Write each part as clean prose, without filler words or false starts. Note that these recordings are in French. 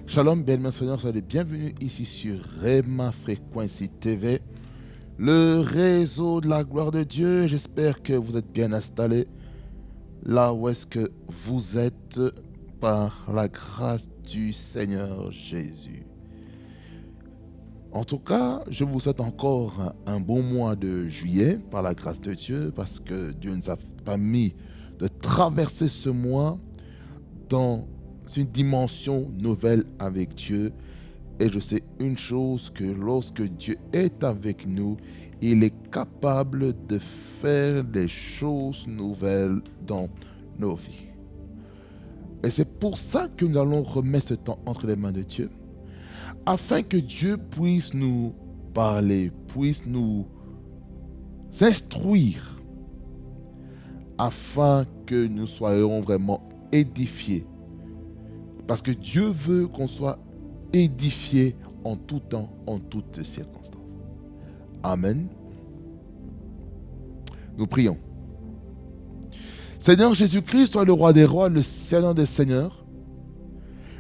Shalom, bien Seigneur, soyez les bienvenus ici sur Rema Frequency TV, le réseau de la gloire de Dieu. J'espère que vous êtes bien installés là où est-ce que vous êtes par la grâce du Seigneur Jésus. En tout cas, je vous souhaite encore un bon mois de juillet par la grâce de Dieu, parce que Dieu nous a permis de traverser ce mois dans une dimension nouvelle avec Dieu. Et je sais une chose, que lorsque Dieu est avec nous, il est capable de faire des choses nouvelles dans nos vies. Et c'est pour ça que nous allons remettre ce temps entre les mains de Dieu, afin que Dieu puisse nous parler, puisse nous instruire, afin que nous soyons vraiment édifiés. Parce que Dieu veut qu'on soit édifié en tout temps, en toutes circonstances. Amen. Nous prions. Seigneur Jésus-Christ, toi le roi des rois, le Seigneur des seigneurs,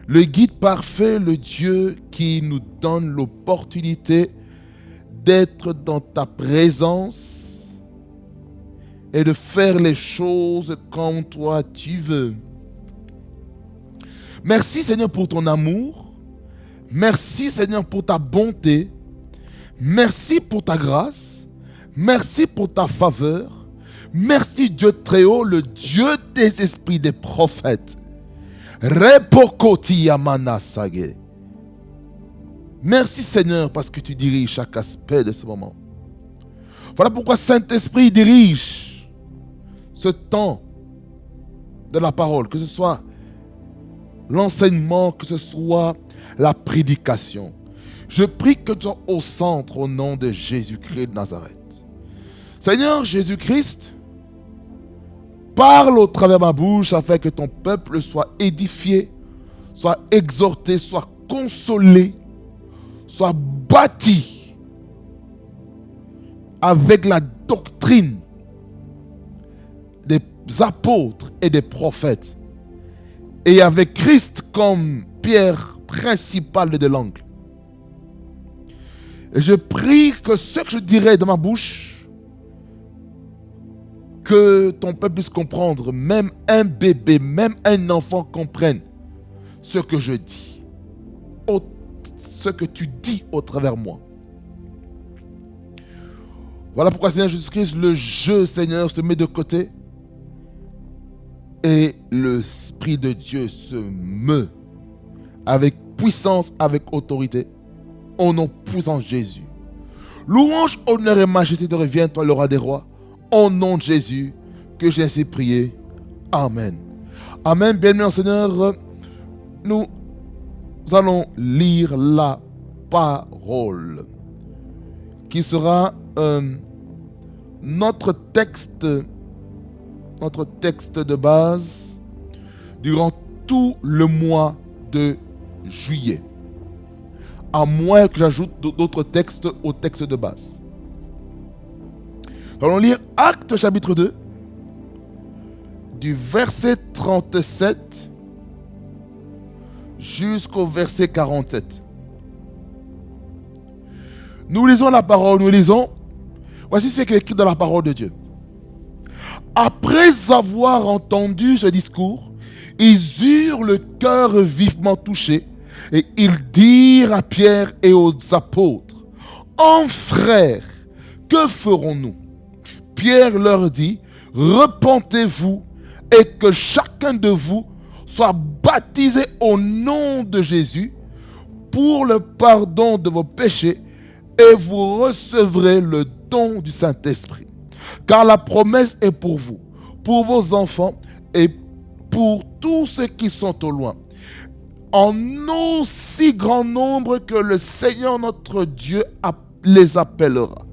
le guide parfait, le Dieu qui nous donne l'opportunité d'être dans ta présence et de faire les choses comme toi tu veux. Merci Seigneur pour ton amour. Merci Seigneur pour ta bonté. Merci pour ta grâce. Merci pour ta faveur. Merci Dieu très haut, le Dieu des esprits des prophètes. Repokoti Yamana Sage. Merci Seigneur parce que tu diriges chaque aspect de ce moment. Voilà pourquoi Saint-Esprit dirige ce temps de la parole, que ce soit l'enseignement, que ce soit la prédication. Je prie que tu sois au centre au nom de Jésus-Christ de Nazareth. Seigneur Jésus-Christ, parle au travers de ma bouche afin que ton peuple soit édifié, soit exhorté, soit consolé, soit bâti avec la doctrine des apôtres et des prophètes, et avec Christ comme pierre principale de l'angle. Et je prie que ce que je dirai de ma bouche, que ton peuple puisse comprendre, même un bébé, même un enfant comprenne ce que je dis, ce que tu dis au travers de moi. Voilà pourquoi, Seigneur Jésus-Christ, le jeu, Seigneur, se met de côté et l'Esprit de Dieu se meut avec puissance, avec autorité, au nom puissant de Jésus. Louange, honneur et majesté te reviennent, toi le roi des rois, au nom de Jésus, que j'ai ainsi prié. Amen. Amen. Bien-aimé Seigneur, nous allons lire la parole, qui sera notre texte de base durant tout le mois de juillet, à moins que j'ajoute d'autres textes au texte de base. Nous allons lire Actes chapitre 2, du verset 37 jusqu'au verset 47. Nous lisons la parole, nous lisons. Voici ce qui est écrit dans la parole de Dieu. Après avoir entendu ce discours, ils eurent le cœur vivement touché et ils dirent à Pierre et aux apôtres: « Frères, que ferons-nous » Pierre leur dit: « Repentez-vous et que chacun de vous soit baptisé au nom de Jésus pour le pardon de vos péchés et vous recevrez le don du Saint-Esprit. Car la promesse est pour vous, pour vos enfants et pour tous ceux qui sont au loin, en aussi grand nombre que le Seigneur notre Dieu les appellera. »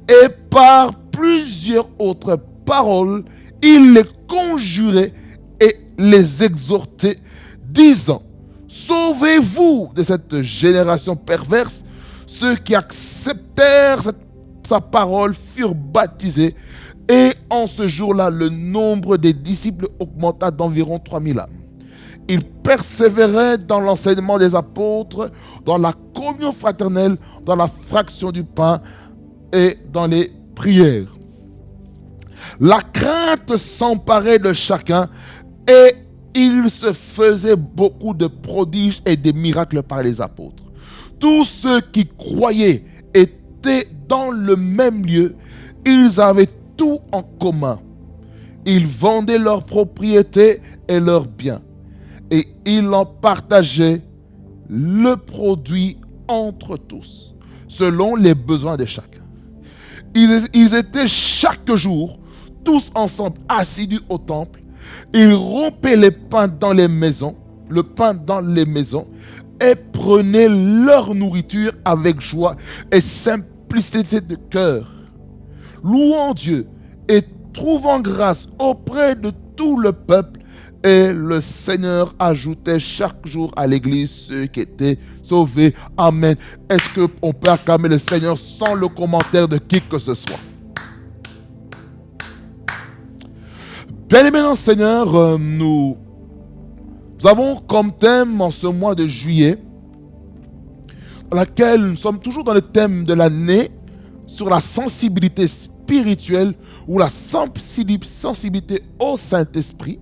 Et par plusieurs autres paroles, il les conjurait et les exhortait, disant: « Sauvez-vous de cette génération perverse. » Ceux qui acceptèrent sa parole furent baptisés, et en ce jour-là, le nombre des disciples augmenta d'environ 3000 âmes. Ils persévéraient dans l'enseignement des apôtres, dans la communion fraternelle, dans la fraction du pain et dans les prières. La crainte s'emparait de chacun et il se faisait beaucoup de prodiges et de miracles par les apôtres. Tous ceux qui croyaient étaient dans le même lieu. Ils avaient tout en commun. Ils vendaient leurs propriétés et leurs biens. Et ils en partageaient le produit entre tous, selon les besoins de chacun. Ils étaient chaque jour, tous ensemble, assidus au temple. Ils rompaient le pain dans les maisons, et prenaient leur nourriture avec joie et simplicité de cœur, louant Dieu et trouvant grâce auprès de tout le peuple. Et le Seigneur ajoutait chaque jour à l'église ceux qui étaient sauvés. Amen. Est-ce qu'on peut acclamer le Seigneur sans le commentaire de qui que ce soit? Bien aimé dans le Seigneur, nous avons comme thème en ce mois de juillet, dans laquelle nous sommes toujours dans le thème de l'année sur la sensibilité spirituelle ou la sensibilité au Saint-Esprit.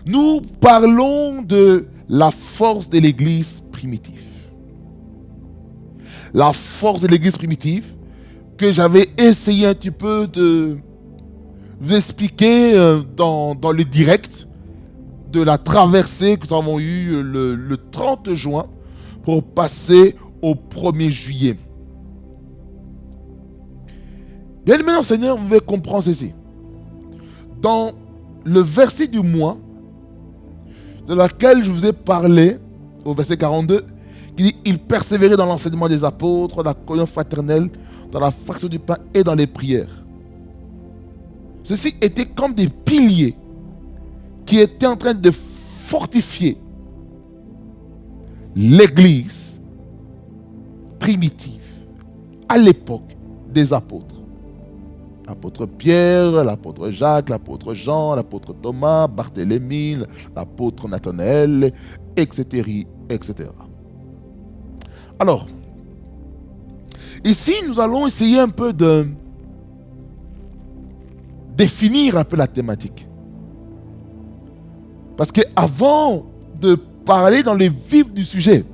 Nous parlons de la force de l'église primitive. La force de l'église primitive que j'avais essayé un petit peu de vous expliquer dans le direct de la traversée que nous avons eue le 30 juin pour passer au 1er juillet. Bien aimé, Seigneur, vous devez comprendre ceci. Dans le verset du mois, de laquelle je vous ai parlé, au verset 42, qui dit « Il persévérait dans l'enseignement des apôtres, dans la communion fraternelle, dans la fraction du pain et dans les prières. » Ceci était comme des piliers qui étaient en train de fortifier l'église primitive à l'époque des apôtres. L'apôtre Pierre, l'apôtre Jacques, l'apôtre Jean, l'apôtre Thomas, Barthélemy, l'apôtre Nathanaël, etc., etc. Alors, ici, nous allons essayer un peu de définir un peu la thématique. Parce qu'avant de parler dans les vifs du sujet,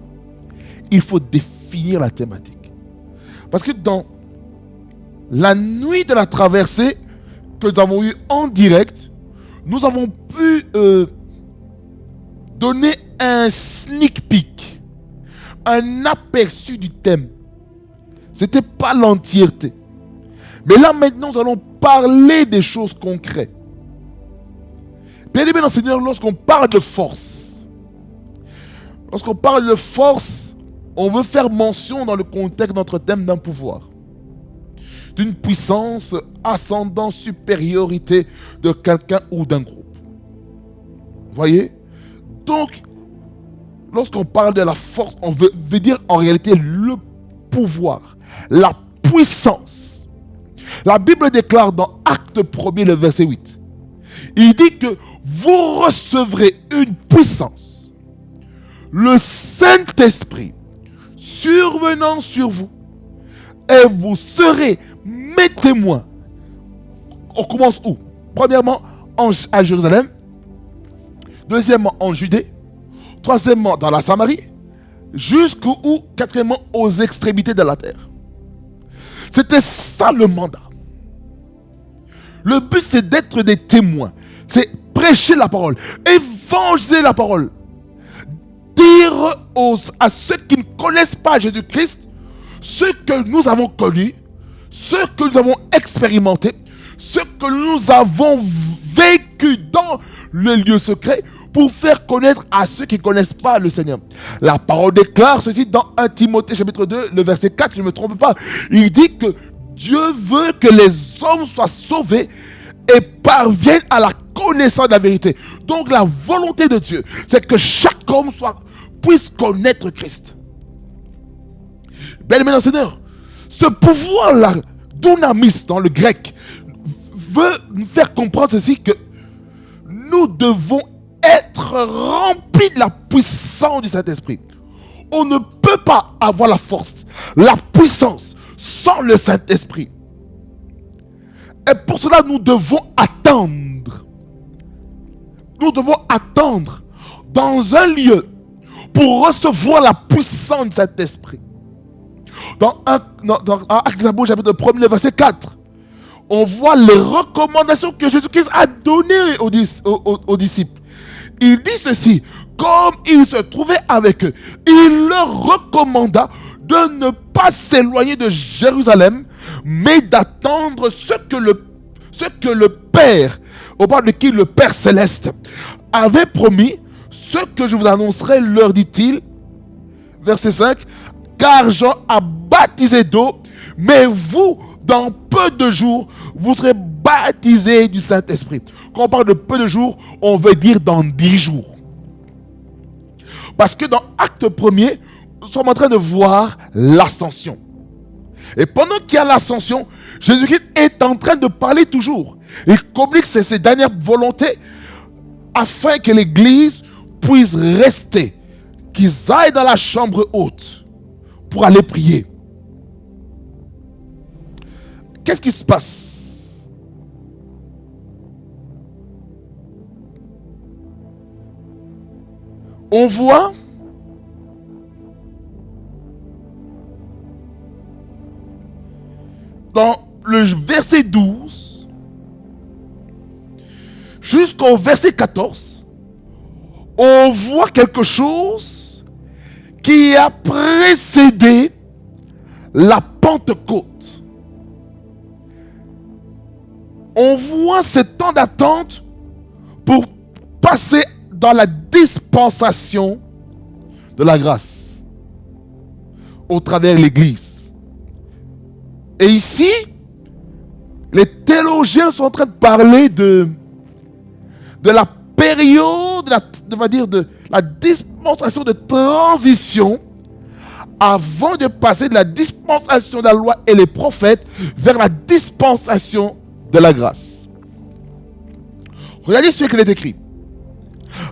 il faut définir la thématique. Parce que dans la nuit de la traversée que nous avons eue en direct, nous avons pu donner un sneak peek, un aperçu du thème. Ce n'était pas l'entièreté. Mais là maintenant, nous allons parler des choses concrètes. Bien aimé dans le Seigneur, lorsqu'on parle de force, on veut faire mention dans le contexte de notre thème d'un pouvoir, d'une puissance, ascendant, supériorité de quelqu'un ou d'un groupe. Voyez? Donc, lorsqu'on parle de la force, on veut dire en réalité le pouvoir, la puissance. La Bible déclare dans Acte 1er, le verset 8, il dit que vous recevrez une puissance, le Saint-Esprit survenant sur vous, et vous serez mes témoins. On commence où? Premièrement, à Jérusalem. Deuxièmement, en Judée. Troisièmement, dans la Samarie. Quatrièmement, aux extrémités de la terre. C'était ça le mandat. Le but, c'est d'être des témoins. C'est prêcher la parole, évangéliser la parole. Dire à ceux qui ne connaissent pas Jésus-Christ ce que nous avons connu, ce que nous avons expérimenté, ce que nous avons vécu dans le lieu secret pour faire connaître à ceux qui ne connaissent pas le Seigneur. La parole déclare ceci dans 1 Timothée chapitre 2, le verset 4, je ne me trompe pas. Il dit que Dieu veut que les hommes soient sauvés et parviennent à la connaissance de la vérité. Donc la volonté de Dieu, c'est que chaque homme puisse connaître Christ. Bien aimé dans le Seigneur, ce pouvoir-là, dunamis dans le grec, veut nous faire comprendre ceci, que nous devons être être rempli de la puissance du Saint-Esprit. On ne peut pas avoir la force, la puissance sans le Saint-Esprit. Et pour cela, nous devons attendre. Nous devons attendre dans un lieu pour recevoir la puissance du Saint-Esprit. Dans Actes des Apôtres, chapitre 1, verset 4, on voit les recommandations que Jésus-Christ a données aux disciples. Il dit ceci: comme il se trouvait avec eux, il leur recommanda de ne pas s'éloigner de Jérusalem, mais d'attendre ce que le Père, au bas de qui le Père Céleste avait promis. Ce que je vous annoncerai, leur dit-il, verset 5, car Jean a baptisé d'eau, mais vous, dans peu de jours, vous serez baptisés du Saint-Esprit. Quand on parle de peu de jours, on veut dire dans 10 jours. Parce que dans Acte 1er, nous sommes en train de voir l'ascension. Et pendant qu'il y a l'ascension, Jésus-Christ est en train de parler toujours. Il communique ses dernières volontés afin que l'Église puisse rester, qu'ils aillent dans la chambre haute pour aller prier. Qu'est-ce qui se passe? On voit dans le verset 12 jusqu'au verset 14, on voit quelque chose qui a précédé la Pentecôte. On voit ce temps d'attente pour passer dans la dispensation de la grâce au travers de l'Église. Et ici, les théologiens sont en train de parler de la période, de la dispensation de transition avant de passer de la dispensation de la loi et les prophètes vers la dispensation de la grâce. Regardez ce qu'il est écrit.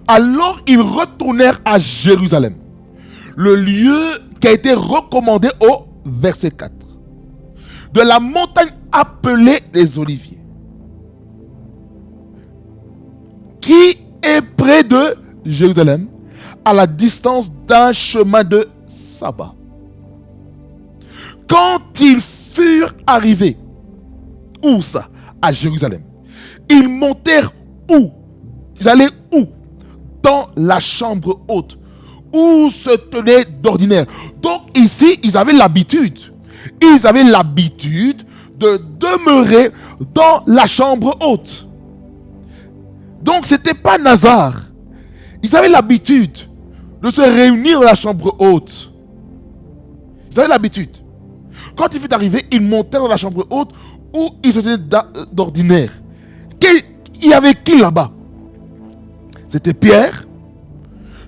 Alors ils retournèrent à Jérusalem, le lieu qui a été recommandé au verset 4, de la montagne appelée les Oliviers, qui est près de Jérusalem, à la distance d'un chemin de sabbat. Quand ils furent arrivés, où ça? À Jérusalem. Ils montèrent où? Ils allaient où? Dans la chambre haute, où se tenaient d'ordinaire. Donc ici, ils avaient l'habitude. Ils avaient l'habitude de demeurer dans la chambre haute. Donc ce n'était pas Nazare. Ils avaient l'habitude de se réunir dans la chambre haute. Ils avaient l'habitude. Quand il fut arrivé, ils montèrent dans la chambre haute où ils se tenaient d'ordinaire. Il y avait qui là-bas? C'était Pierre,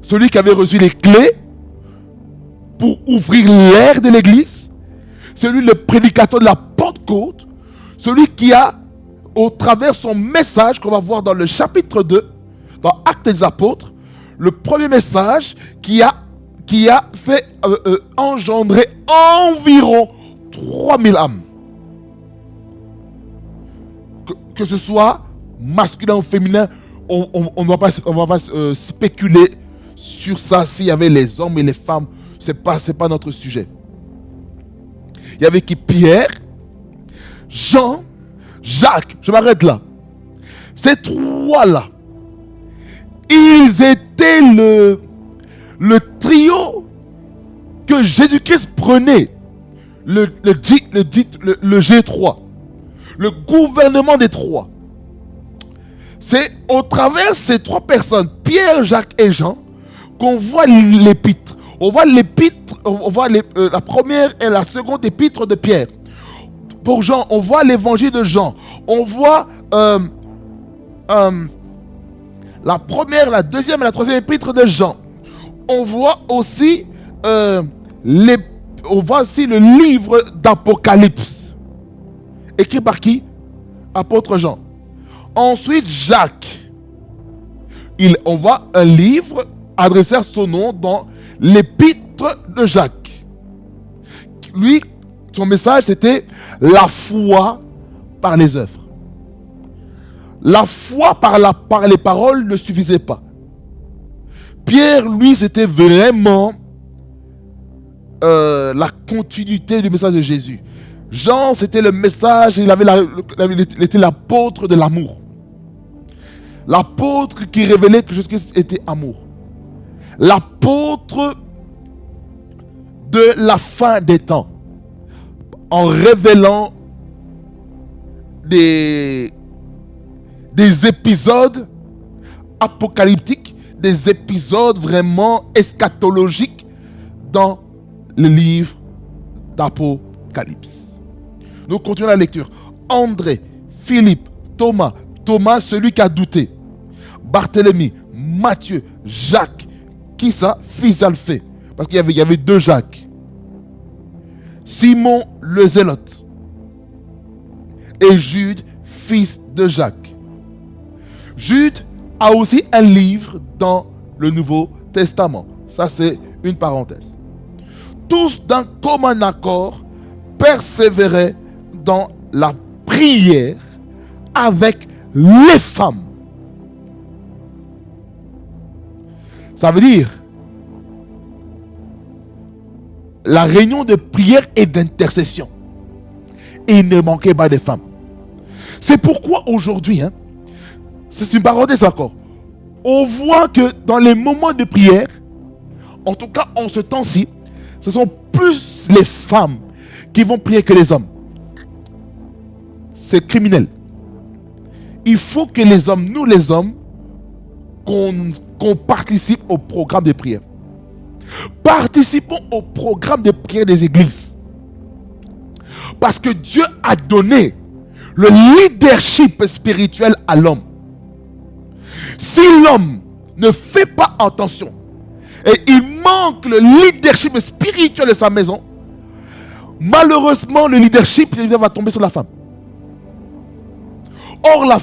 celui qui avait reçu les clés pour ouvrir l'air de l'église, celui le prédicateur de la Pentecôte, celui qui a, au travers son message qu'on va voir dans le chapitre 2, dans Actes des Apôtres, le premier message qui a fait engendrer environ 3000 âmes. Que ce soit masculin ou féminin, on ne va pas spéculer sur ça, s'il y avait les hommes et les femmes. C'est pas notre sujet. Il y avait qui? Pierre, Jean, Jacques. Je m'arrête là. Ces trois-là, ils étaient le trio que Jésus-Christ prenait. Le G3. Le gouvernement des trois. C'est au travers de ces trois personnes, Pierre, Jacques et Jean, qu'on voit l'épître. On voit l'épître, la première et la seconde épître de Pierre. Pour Jean, on voit l'évangile de Jean. On voit la première, la deuxième et la troisième épître de Jean. On voit aussi le livre d'Apocalypse. Écrit par qui? Apôtre Jean. Ensuite, Jacques. on voit un livre adressé à son nom dans l'épître de Jacques. Lui, son message, c'était la foi par les œuvres. La foi par les paroles ne suffisait pas. Pierre, lui, c'était vraiment la continuité du message de Jésus. Jean, c'était le message, il était l'apôtre de l'amour. L'apôtre qui révélait que Jésus-Christ était amour. L'apôtre de la fin des temps. En révélant des épisodes apocalyptiques, des épisodes vraiment eschatologiques dans le livre d'Apocalypse. Nous continuons la lecture. André, Philippe, Thomas, celui qui a douté, Barthélemy, Matthieu, Jacques, qui ça? Fils d'Alphée, parce qu'il y avait 2 Jacques. Simon le Zélote et Jude, fils de Jacques. Jude a aussi un livre dans le Nouveau Testament. Ça, c'est une parenthèse. Tous d'un commun accord persévéraient dans la prière avec les femmes. Ça veut dire la réunion de prière et d'intercession. Et il ne manquait pas de femmes. C'est pourquoi aujourd'hui, c'est une parenthèse encore, on voit que dans les moments de prière, en tout cas en ce temps-ci, ce sont plus les femmes qui vont prier que les hommes. C'est criminel. Il faut que les hommes, nous les hommes, qu'on participe au programme de prière. Participons au programme de prière des églises. Parce que Dieu a donné le leadership spirituel à l'homme. Si l'homme ne fait pas attention et il manque le leadership spirituel de sa maison, malheureusement le leadership va tomber sur la femme. Or la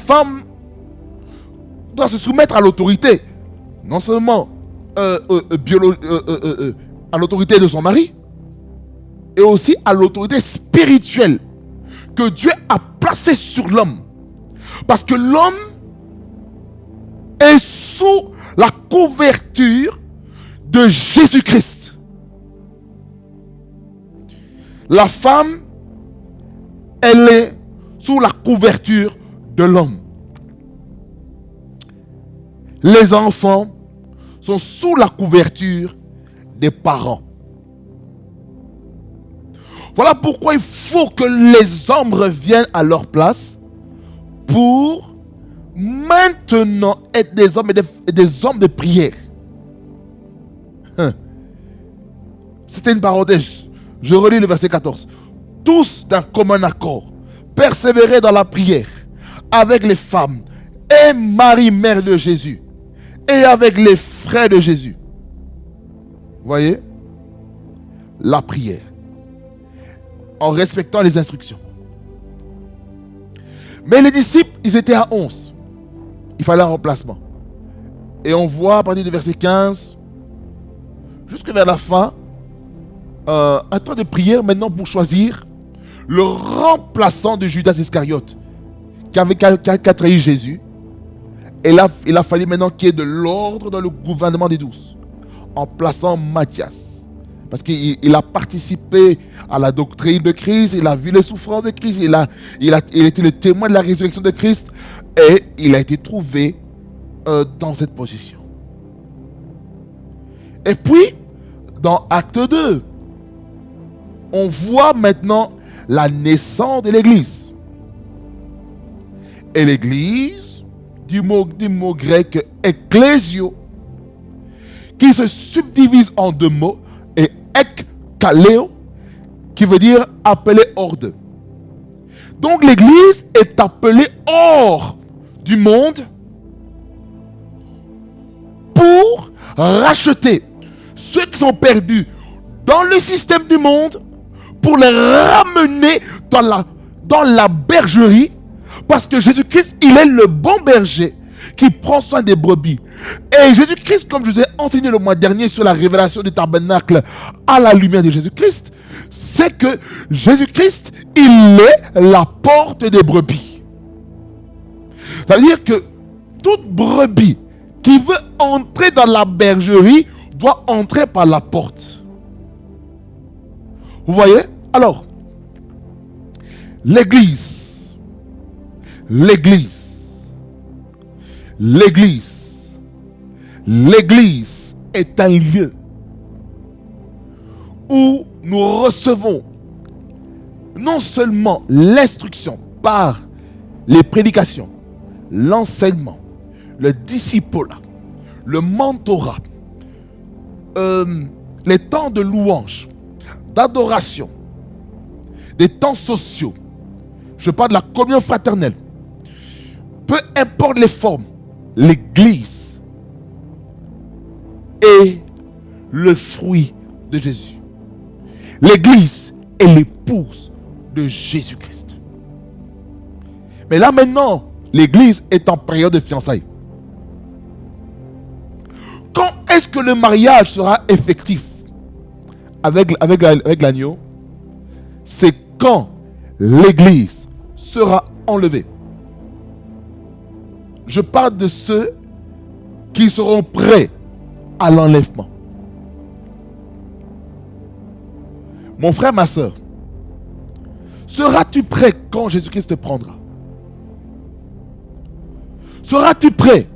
doit se soumettre à l'autorité, non seulement à l'autorité de son mari, et aussi à l'autorité spirituelle que Dieu a placée sur l'homme. Parce que l'homme est sous la couverture de Jésus-Christ. La femme, elle est sous la couverture de l'homme. Les enfants sont sous la couverture des parents. Voilà pourquoi il faut que les hommes reviennent à leur place pour maintenant être des hommes et des hommes de prière. C'était une parenthèse. Je relis le verset 14. Tous d'un commun accord persévéraient dans la prière avec les femmes et Marie, mère de Jésus, et avec les frères de Jésus. Voyez? La prière. En respectant les instructions. Mais les disciples, ils étaient à 11. Il fallait un remplacement. Et on voit à partir du verset 15, jusque vers la fin, un temps de prière maintenant pour choisir le remplaçant de Judas Iscariote, qui a trahi Jésus. Et là, il a fallu maintenant qu'il y ait de l'ordre dans le gouvernement des 12, en plaçant Matthias. Parce qu'il a participé à la doctrine de Christ, il a vu les souffrances de Christ, il était le témoin de la résurrection de Christ, et il a été trouvé dans cette position. Et puis, dans Acte 2, on voit maintenant la naissance de l'Église. Et l'Église, du mot grec ecclésio, qui se subdivise en 2 mots, et ekkaleo, qui veut dire appelé hors d'eux. Donc l'Église est appelée hors du monde pour racheter ceux qui sont perdus dans le système du monde, pour les ramener dans la bergerie, parce que Jésus-Christ, il est le bon berger qui prend soin des brebis. Et Jésus-Christ, comme je vous ai enseigné le mois dernier sur la révélation du tabernacle à la lumière de Jésus-Christ, c'est que Jésus-Christ, il est la porte des brebis. Ça veut dire que toute brebis qui veut entrer dans la bergerie doit entrer par la porte. Vous voyez? Alors, l'église est un lieu où nous recevons non seulement l'instruction par les prédications, l'enseignement, le discipulat, le mentorat, les temps de louange, d'adoration, des temps sociaux. Je parle de la communion fraternelle. Peu importe les formes, l'église est le fruit de Jésus. L'église est l'épouse de Jésus-Christ. Mais là maintenant, l'église est en période de fiançailles. Quand est-ce que le mariage sera effectif avec l'agneau? C'est quand l'église sera enlevée. Je parle de ceux qui seront prêts à l'enlèvement. Mon frère, ma soeur, seras-tu prêt quand Jésus-Christ te prendra? Seras-tu prêt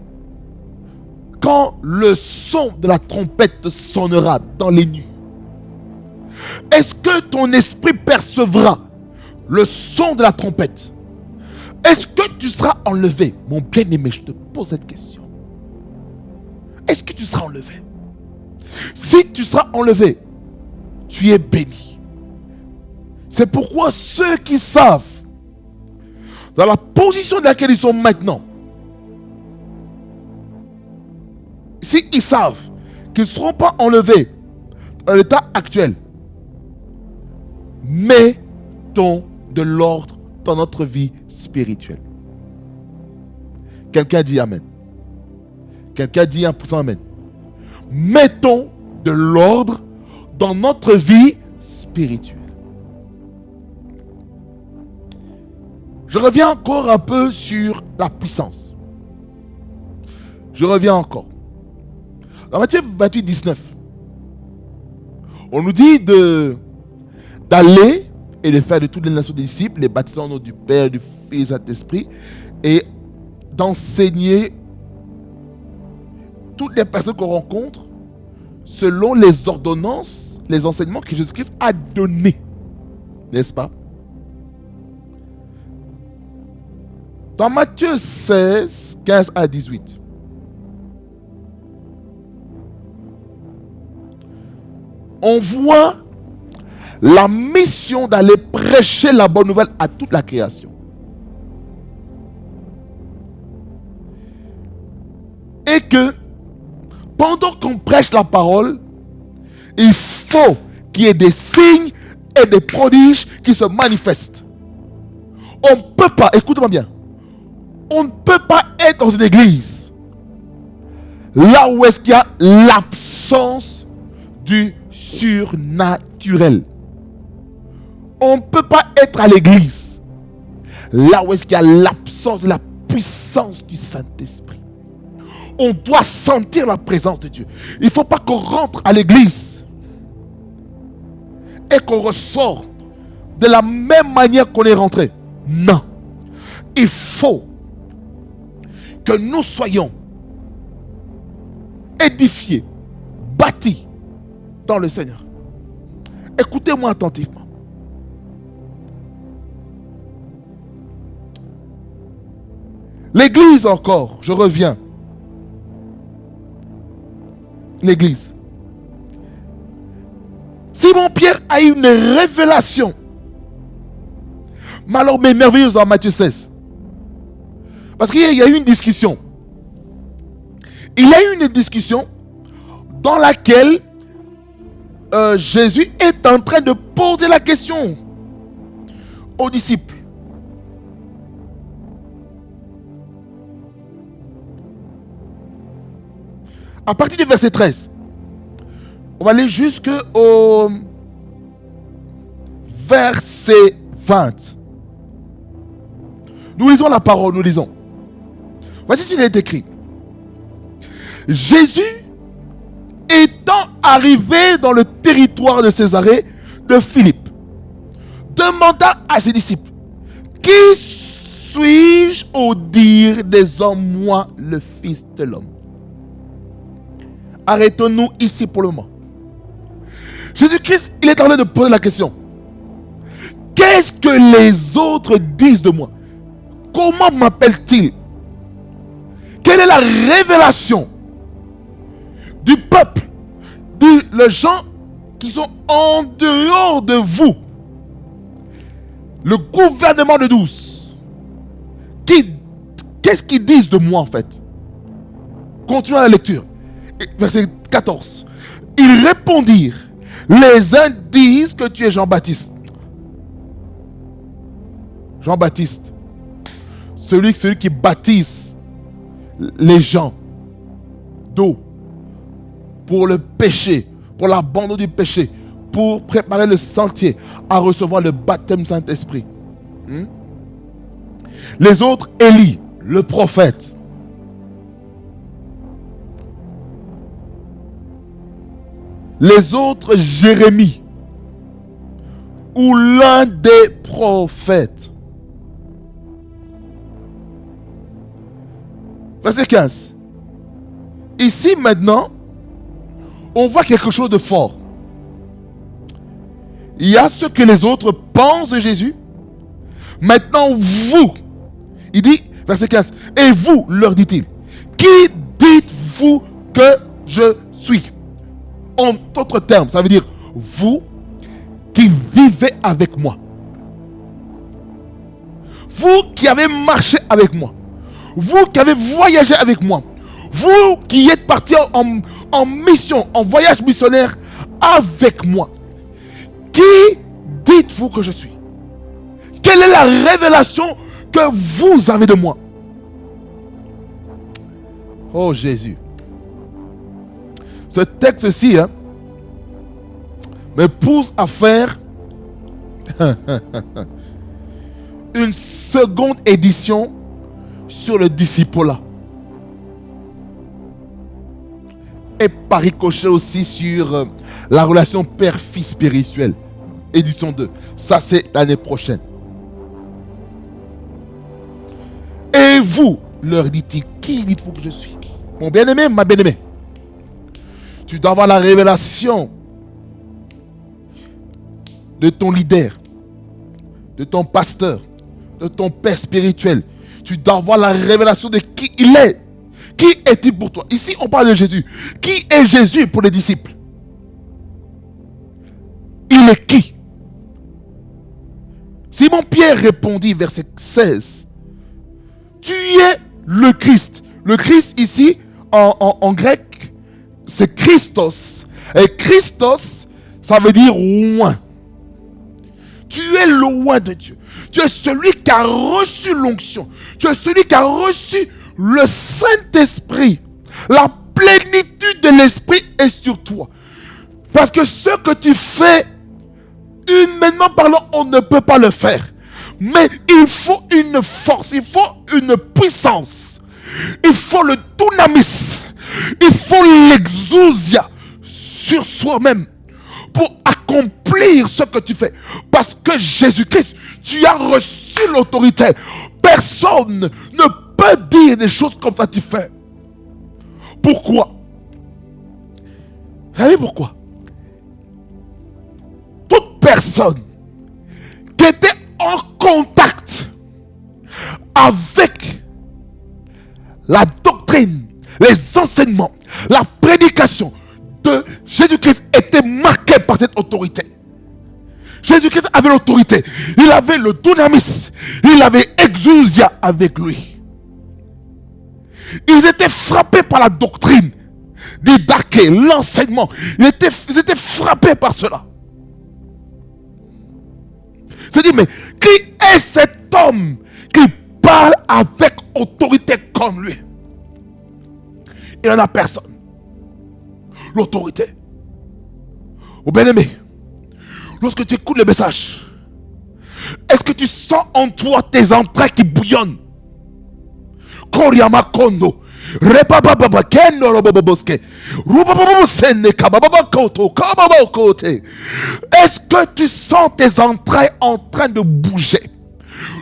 quand le son de la trompette sonnera dans les nuits? Est-ce que ton esprit percevra le son de la trompette? Est-ce que tu seras enlevé? Mon bien-aimé, je te pose cette question. Est-ce que tu seras enlevé? Si tu seras enlevé, tu es béni. C'est pourquoi ceux qui savent, dans la position dans laquelle ils sont maintenant, s'ils savent qu'ils ne seront pas enlevés dans l'état actuel, mettons de l'ordre dans notre vie spirituelle. Quelqu'un dit Amen. Quelqu'un dit un puissant Amen. Mettons de l'ordre dans notre vie spirituelle. Je reviens encore un peu sur la puissance. Je reviens encore. Dans Matthieu 28, 19, on nous dit d'aller et de faire de toutes les nations des disciples, les baptisant au nom du Père, du Fils et du Saint-Esprit, et d'enseigner toutes les personnes qu'on rencontre selon les ordonnances, les enseignements que Jésus-Christ a donnés. N'est-ce pas? Dans Matthieu 16, 15 à 18, on voit la mission d'aller prêcher la bonne nouvelle à toute la création. Et que pendant qu'on prêche la parole, il faut qu'il y ait des signes et des prodiges qui se manifestent. On ne peut pas, écoutez-moi bien, on ne peut pas être dans une église là où est-ce qu'il y a l'absence du surnaturel. On ne peut pas être à l'église là où est-ce qu'il y a l'absence de la puissance du Saint-Esprit. On doit sentir la présence de Dieu. Il ne faut pas qu'on rentre à l'église et qu'on ressort de la même manière qu'on est rentré. Non. Il faut que nous soyons édifiés, bâtis dans le Seigneur. Écoutez-moi attentivement. L'église encore, je reviens. L'église. Simon-Pierre a eu une révélation, mais alors, mais merveilleuse dans Matthieu 16. Parce qu'il y a eu une discussion. Il y a eu une discussion dans laquelle Jésus est en train de poser la question aux disciples. à partir du verset 13, on va aller jusqu'au verset 20. Nous lisons la parole, nous lisons. Voici ce qu'il est écrit. Jésus, étant arrivé dans le territoire de Césarée de Philippe, demanda à ses disciples, qui suis-je au dire des hommes, moi, le Fils de l'homme? Arrêtons-nous ici pour le moment. Jésus-Christ, il est en train de poser la question. Qu'est-ce que les autres disent de moi? Comment m'appellent-ils? Quelle est la révélation du peuple, les gens qui sont en dehors de vous? Le gouvernement de 12. Qu'est-ce qu'ils disent de moi en fait? Continuons la lecture. Verset 14. Ils répondirent, les uns disent que tu es Jean-Baptiste. Jean-Baptiste, celui qui baptise les gens d'eau pour le péché, pour l'abandon du péché, pour préparer le sentier à recevoir le baptême Saint-Esprit. Les autres, Élie, le prophète. Les autres, Jérémie, ou l'un des prophètes. Verset 15. Ici maintenant, on voit quelque chose de fort. Il y a ce que les autres pensent de Jésus. Maintenant, vous, il dit, verset 15, et vous, leur dit-il, qui dites-vous que je suis? En d'autres termes, ça veut dire, vous qui vivez avec moi. Vous qui avez marché avec moi. Vous qui avez voyagé avec moi. Vous qui êtes partis en mission, en voyage missionnaire avec moi. Qui dites-vous que je suis? Quelle est la révélation que vous avez de moi? Oh Jésus. Ce texte-ci me pousse à faire une seconde édition sur le disciple-là. Et par ricochet aussi sur la relation père-fils spirituelle. Édition 2. Ça, c'est l'année prochaine. Et vous, leur dit-il, qui dites-vous que je suis? Mon bien-aimé, ma bien-aimée, tu dois avoir la révélation de ton leader, de ton pasteur, de ton père spirituel. Tu dois avoir la révélation de qui il est. Qui est-il pour toi? Ici, on parle de Jésus. Qui est Jésus pour les disciples? Il est qui? Simon-Pierre répondit, verset 16. Tu es le Christ. Le Christ ici, en grec, c'est Christos. Et Christos, ça veut dire loin. Tu es loin de Dieu. Tu es celui qui a reçu l'onction. Tu es celui qui a reçu le Saint-Esprit. La plénitude de l'Esprit est sur toi. Parce que ce que tu fais, humainement parlant, on ne peut pas le faire. Mais il faut une force, il faut une puissance. Il faut le dunamis. Il faut l'exousia sur soi-même pour accomplir ce que tu fais. Parce que Jésus-Christ, tu as reçu l'autorité. Personne ne peut dire des choses comme ça tu fais. Pourquoi? Vous savez pourquoi? Toute personne qui était en contact avec la doctrine, les enseignements, la prédication de Jésus-Christ était marquée par cette autorité. Jésus-Christ avait l'autorité. Il avait le dunamis. Il avait exousia avec lui. Ils étaient frappés par la doctrine, didaché, l'enseignement. Ils étaient frappés par cela. C'est dit, mais qui est cet homme qui parle avec autorité comme lui? Il n'y en a personne. l'autorité. Oh bien-aimé, lorsque tu écoutes le message, est-ce que tu sens en toi tes entrailles qui bouillonnent? Koryamakondo. Est-ce que tu sens tes entrailles en train de bouger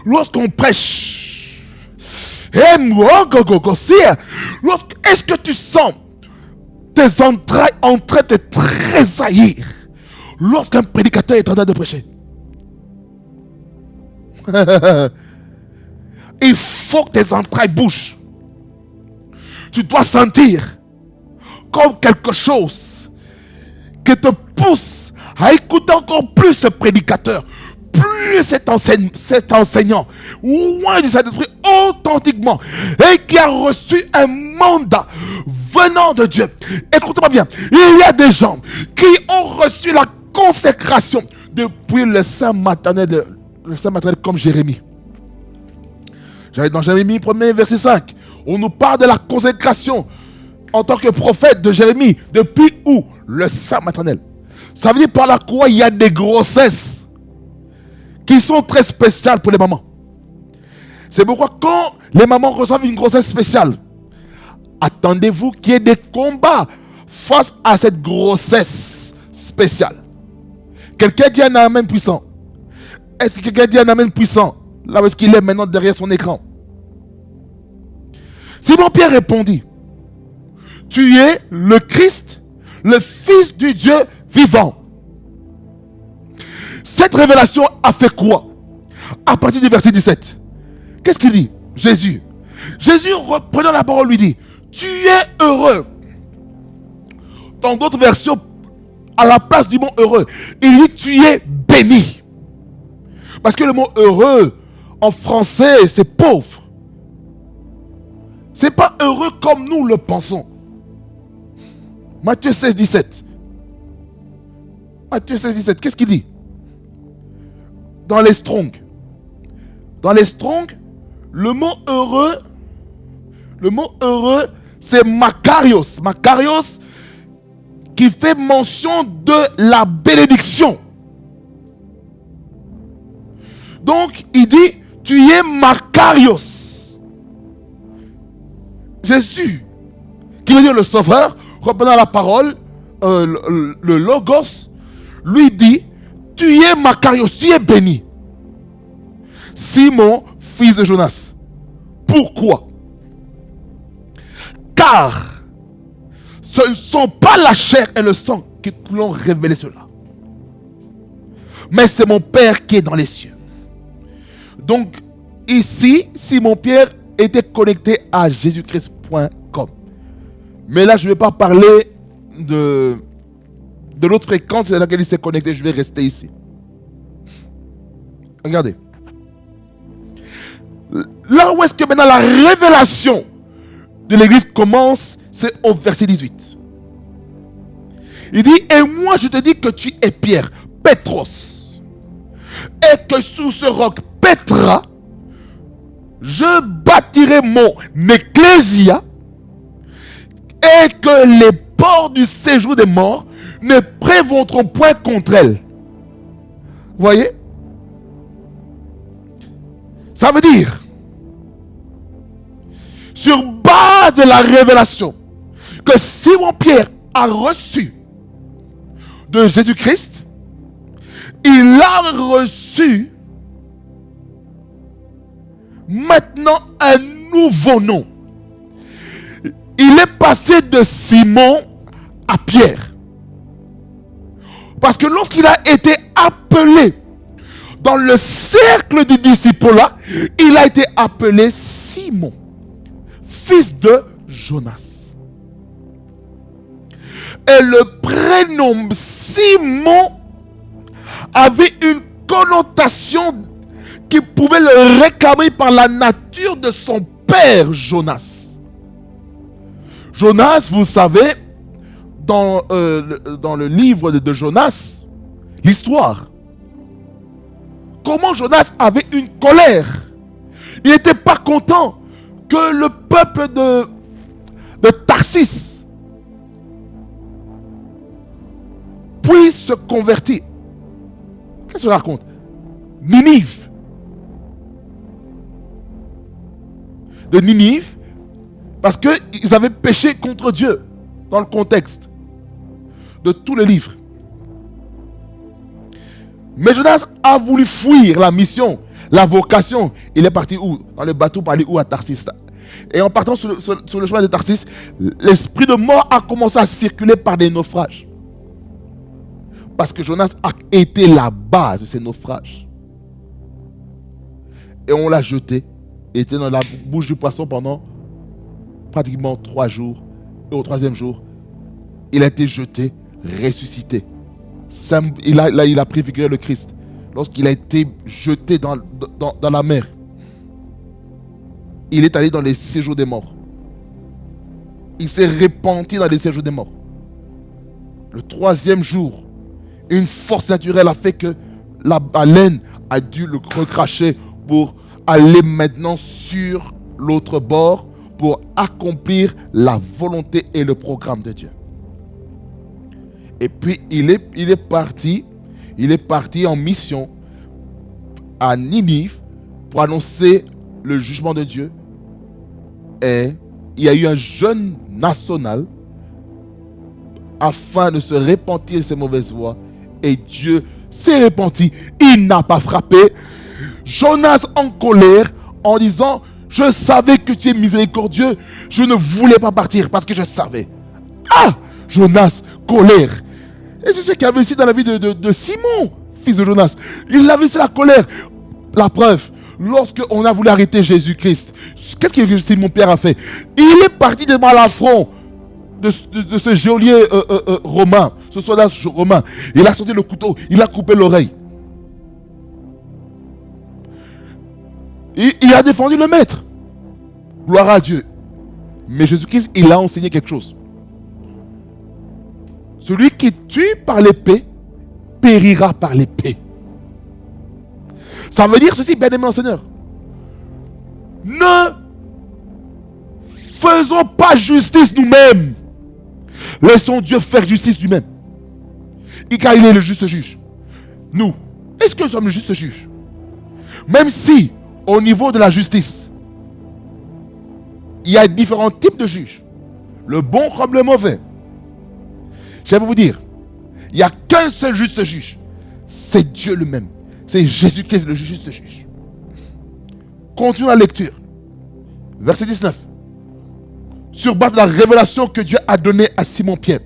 lorsqu'on prêche? Est-ce que tu sens tes entrailles en train de tressaillir lorsqu'un prédicateur est en train de prêcher? Il faut que tes entrailles bougent. Tu dois sentir comme quelque chose qui te pousse à écouter encore plus ce prédicateur, plus cet enseignant, loin du Saint-Esprit, authentiquement, et qui a reçu un mandat venant de Dieu. Écoutez-moi bien, il y a des gens qui ont reçu la consécration depuis le sein maternel comme Jérémie. Dans Jérémie 1er, verset 5, on nous parle de la consécration en tant que prophète de Jérémie. Depuis où? Le sein maternel. Ça veut dire par là quoi il y a des grossesses qui sont très spéciales pour les mamans. C'est pourquoi quand les mamans reçoivent une grossesse spéciale, attendez-vous qu'il y ait des combats face à cette grossesse spéciale. Quelqu'un dit un amen puissant. Est-ce que quelqu'un dit un amen puissant? Là où est-ce qu'il est maintenant derrière son écran? Simon-Pierre répondit: tu es le Christ, le Fils du Dieu vivant. Cette révélation a fait quoi? À partir du verset 17. Qu'est-ce qu'il dit? Jésus, reprenant la parole, lui dit: tu es heureux. Dans d'autres versions, à la place du mot heureux, il dit: tu es béni. Parce que le mot heureux, en français, c'est pauvre. C'est pas heureux comme nous le pensons. Matthieu 16, 17. Matthieu 16, 17. Qu'est-ce qu'il dit? Dans les Strong. Dans les Strong, le mot heureux, c'est Makarios. Makarios qui fait mention de la bénédiction. Donc, il dit: tu es Makarios. Jésus, qui veut dire le sauveur, reprenant la parole, le logos, lui dit: tu es Makarios, tu es béni. Simon, fils de Jonas. Pourquoi? Car ce ne sont pas la chair et le sang qui l'ont révélé cela, mais c'est mon Père qui est dans les cieux. Donc, ici, Simon-Pierre était connecté à Jésus-Christ.com. Mais là, je ne vais pas parler de l'autre fréquence à laquelle il s'est connecté. Je vais rester ici. Regardez. Là où est-ce que maintenant la révélation de l'Église commence, c'est au verset 18. Il dit: et moi je te dis que tu es Pierre, Pétros, et que sous ce roc Pétra, je bâtirai mon ecclésia, et que les portes du séjour des morts ne prévaudront point contre elle. Vous voyez? Ça veut dire, sur base de la révélation que Simon-Pierre a reçue de Jésus-Christ, il a reçu maintenant un nouveau nom. Il est passé de Simon à Pierre. Parce que lorsqu'il a été appelé dans le cercle du disciple-là, il a été appelé Simon, fils de Jonas. Et le prénom Simon avait une connotation qui pouvait le réclamer par la nature de son père Jonas. Jonas, vous savez, dans le livre de Jonas, l'histoire, comment Jonas avait une colère. Il n'était pas content que le peuple de Tarsis puissent se convertir. Qu'est-ce que je raconte? Ninive. De Ninive, parce qu'ils avaient péché contre Dieu, dans le contexte de tous les livres. Mais Jonas a voulu fuir la mission, la vocation. Il est parti où? Dans le bateau pour aller où? À Tarsis. Et en partant sur le chemin de Tarsis, l'esprit de mort a commencé à circuler par des naufrages. Parce que Jonas a été la base de ces naufrages. Et on l'a jeté. Il était dans la bouche du poisson pendant pratiquement 3 jours. Et au 3e jour, il a été jeté, ressuscité. Il a préfiguré le Christ lorsqu'il a été jeté dans la mer. Il est allé dans les séjours des morts. Il s'est repenti dans les séjours des morts. Le 3e jour, une force naturelle a fait que la baleine a dû le recracher pour aller maintenant sur l'autre bord pour accomplir la volonté et le programme de Dieu. Et puis il est parti en mission à Ninive pour annoncer le jugement de Dieu. Et il y a eu un jeûne national afin de se repentir de ses mauvaises voies. Et Dieu s'est repenti. Il n'a pas frappé. Jonas en colère en disant: je savais que tu es miséricordieux. Je ne voulais pas partir parce que je savais. Ah! Jonas, colère. Et c'est ce qu'il y avait ici dans la vie de Simon, fils de Jonas. Il avait ici la colère. La preuve, lorsqu'on a voulu arrêter Jésus-Christ, qu'est-ce que Simon Pierre a fait? Il est parti devant l'affront de ce geôlier romain, ce soldat romain. Il a sorti le couteau, il a coupé l'oreille. Il a défendu le maître. Gloire à Dieu. Mais Jésus-Christ, il a enseigné quelque chose. Celui qui tue par l'épée périra par l'épée. Ça veut dire ceci, bien-aimé Seigneur. Ne faisons pas justice nous-mêmes. Laissons Dieu faire justice lui-même. Car il est le juste juge. Nous, est-ce que nous sommes le juste juge? Même si, au niveau de la justice, il y a différents types de juges. Le bon comme le mauvais. Je vais vous dire, il n'y a qu'un seul juste juge. C'est Dieu lui-même. C'est Jésus-Christ le juste juge. Continuons la lecture. Verset 19. Sur base de la révélation que Dieu a donnée à Simon-Pierre.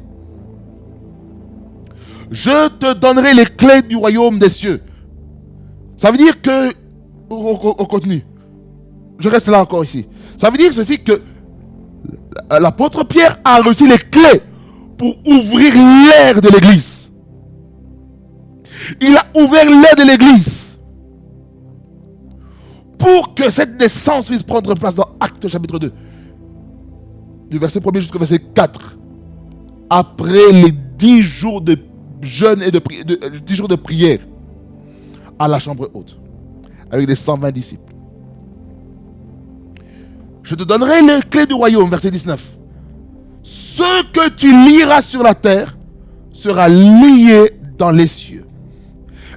Je te donnerai les clés du royaume des cieux. Ça veut dire que... On continue. Je reste là encore ici. Ça veut dire ceci que l'apôtre Pierre a reçu les clés pour ouvrir l'air de l'église. Il a ouvert l'air de l'église pour que cette naissance puisse prendre place dans Actes chapitre 2. Du verset 1er jusqu'au verset 4. Après les 10 jours de jeûne et 10 jours de prière à la chambre haute avec les 120 disciples. Je te donnerai les clés du royaume, verset 19. Ce que tu lieras sur la terre sera lié dans les cieux.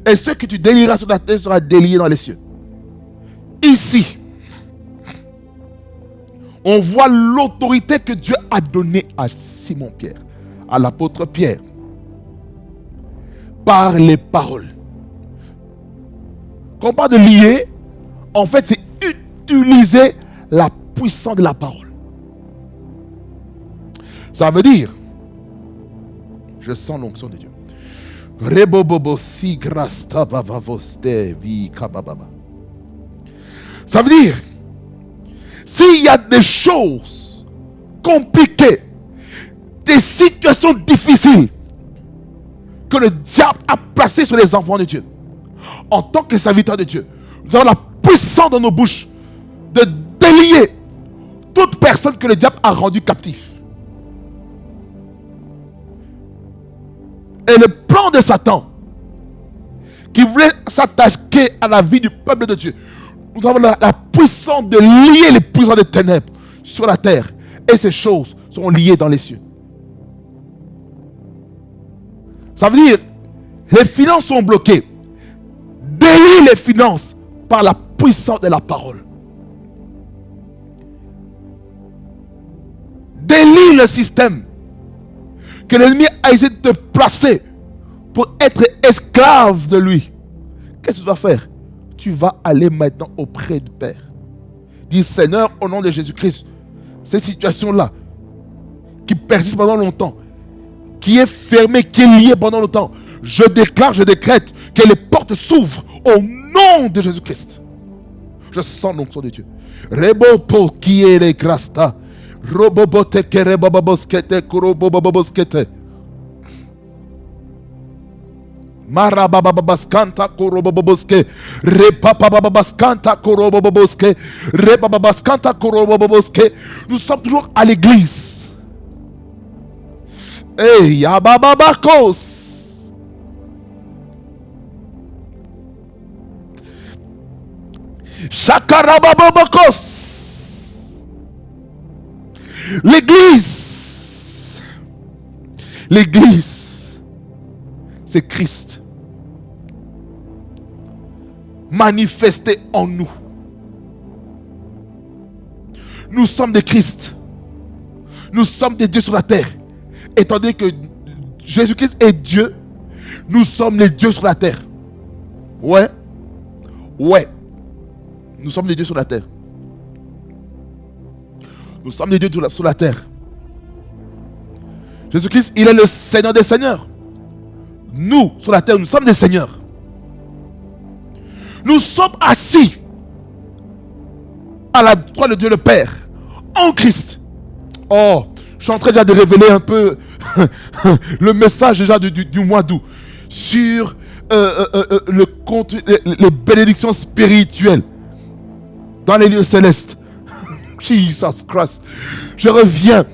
Et ce que tu délieras sur la terre sera délié dans les cieux. Ici, on voit l'autorité que Dieu a donnée à Simon-Pierre, à l'apôtre Pierre, par les paroles. Quand on parle de lier, en fait, c'est utiliser la puissance de la parole. Ça veut dire, je sens l'onction de Dieu. Ça veut dire, s'il y a des choses compliquées, des situations difficiles que le diable a placées sur les enfants de Dieu, en tant que serviteurs de Dieu, nous avons la puissance dans nos bouches de délier toute personne que le diable a rendue captive. Et le plan de Satan qui voulait s'attaquer à la vie du peuple de Dieu, nous avons la puissance de lier les puissants des ténèbres sur la terre. Et ces choses sont liées dans les cieux. Ça veut dire, les finances sont bloquées. Délie les finances par la puissance de la parole. Délie le système que l'ennemi a essayé de te placer pour être esclave de lui. Qu'est-ce que tu vas faire? Tu vas aller maintenant auprès du Père. Dis, Seigneur, au nom de Jésus-Christ, cette situation-là, qui persiste pendant longtemps, qui est fermée, qui est liée pendant longtemps, je déclare, je décrète que les portes s'ouvrent au nom de Jésus-Christ. Je sens l'onction de Dieu. Rebopo qui est les grasta. Robobote kere bababoskete kuro bababoskete. Marabababaskanta kuro bababoske. Repapababaskanta kuro bababoske. Repababaskanta kuro bababoske. Nous sommes toujours à l'église. Hey, yabababakos. Shakarabababakos. L'église, c'est Christ manifesté en nous. Nous sommes des Christ. Nous sommes des dieux sur la terre. Étant donné que Jésus-Christ est Dieu, nous sommes les dieux sur la terre. Ouais. Nous sommes des dieux sur la terre. Nous sommes des dieux sur la terre. Jésus-Christ, il est le Seigneur des seigneurs. Nous, sur la terre, nous sommes des seigneurs. Nous sommes assis à la droite de Dieu le Père, en Christ. Oh, je suis en train déjà de révéler un peu le message déjà du mois d'août sur le contenu, les bénédictions spirituelles dans les lieux célestes. Jesus Christ. Je reviens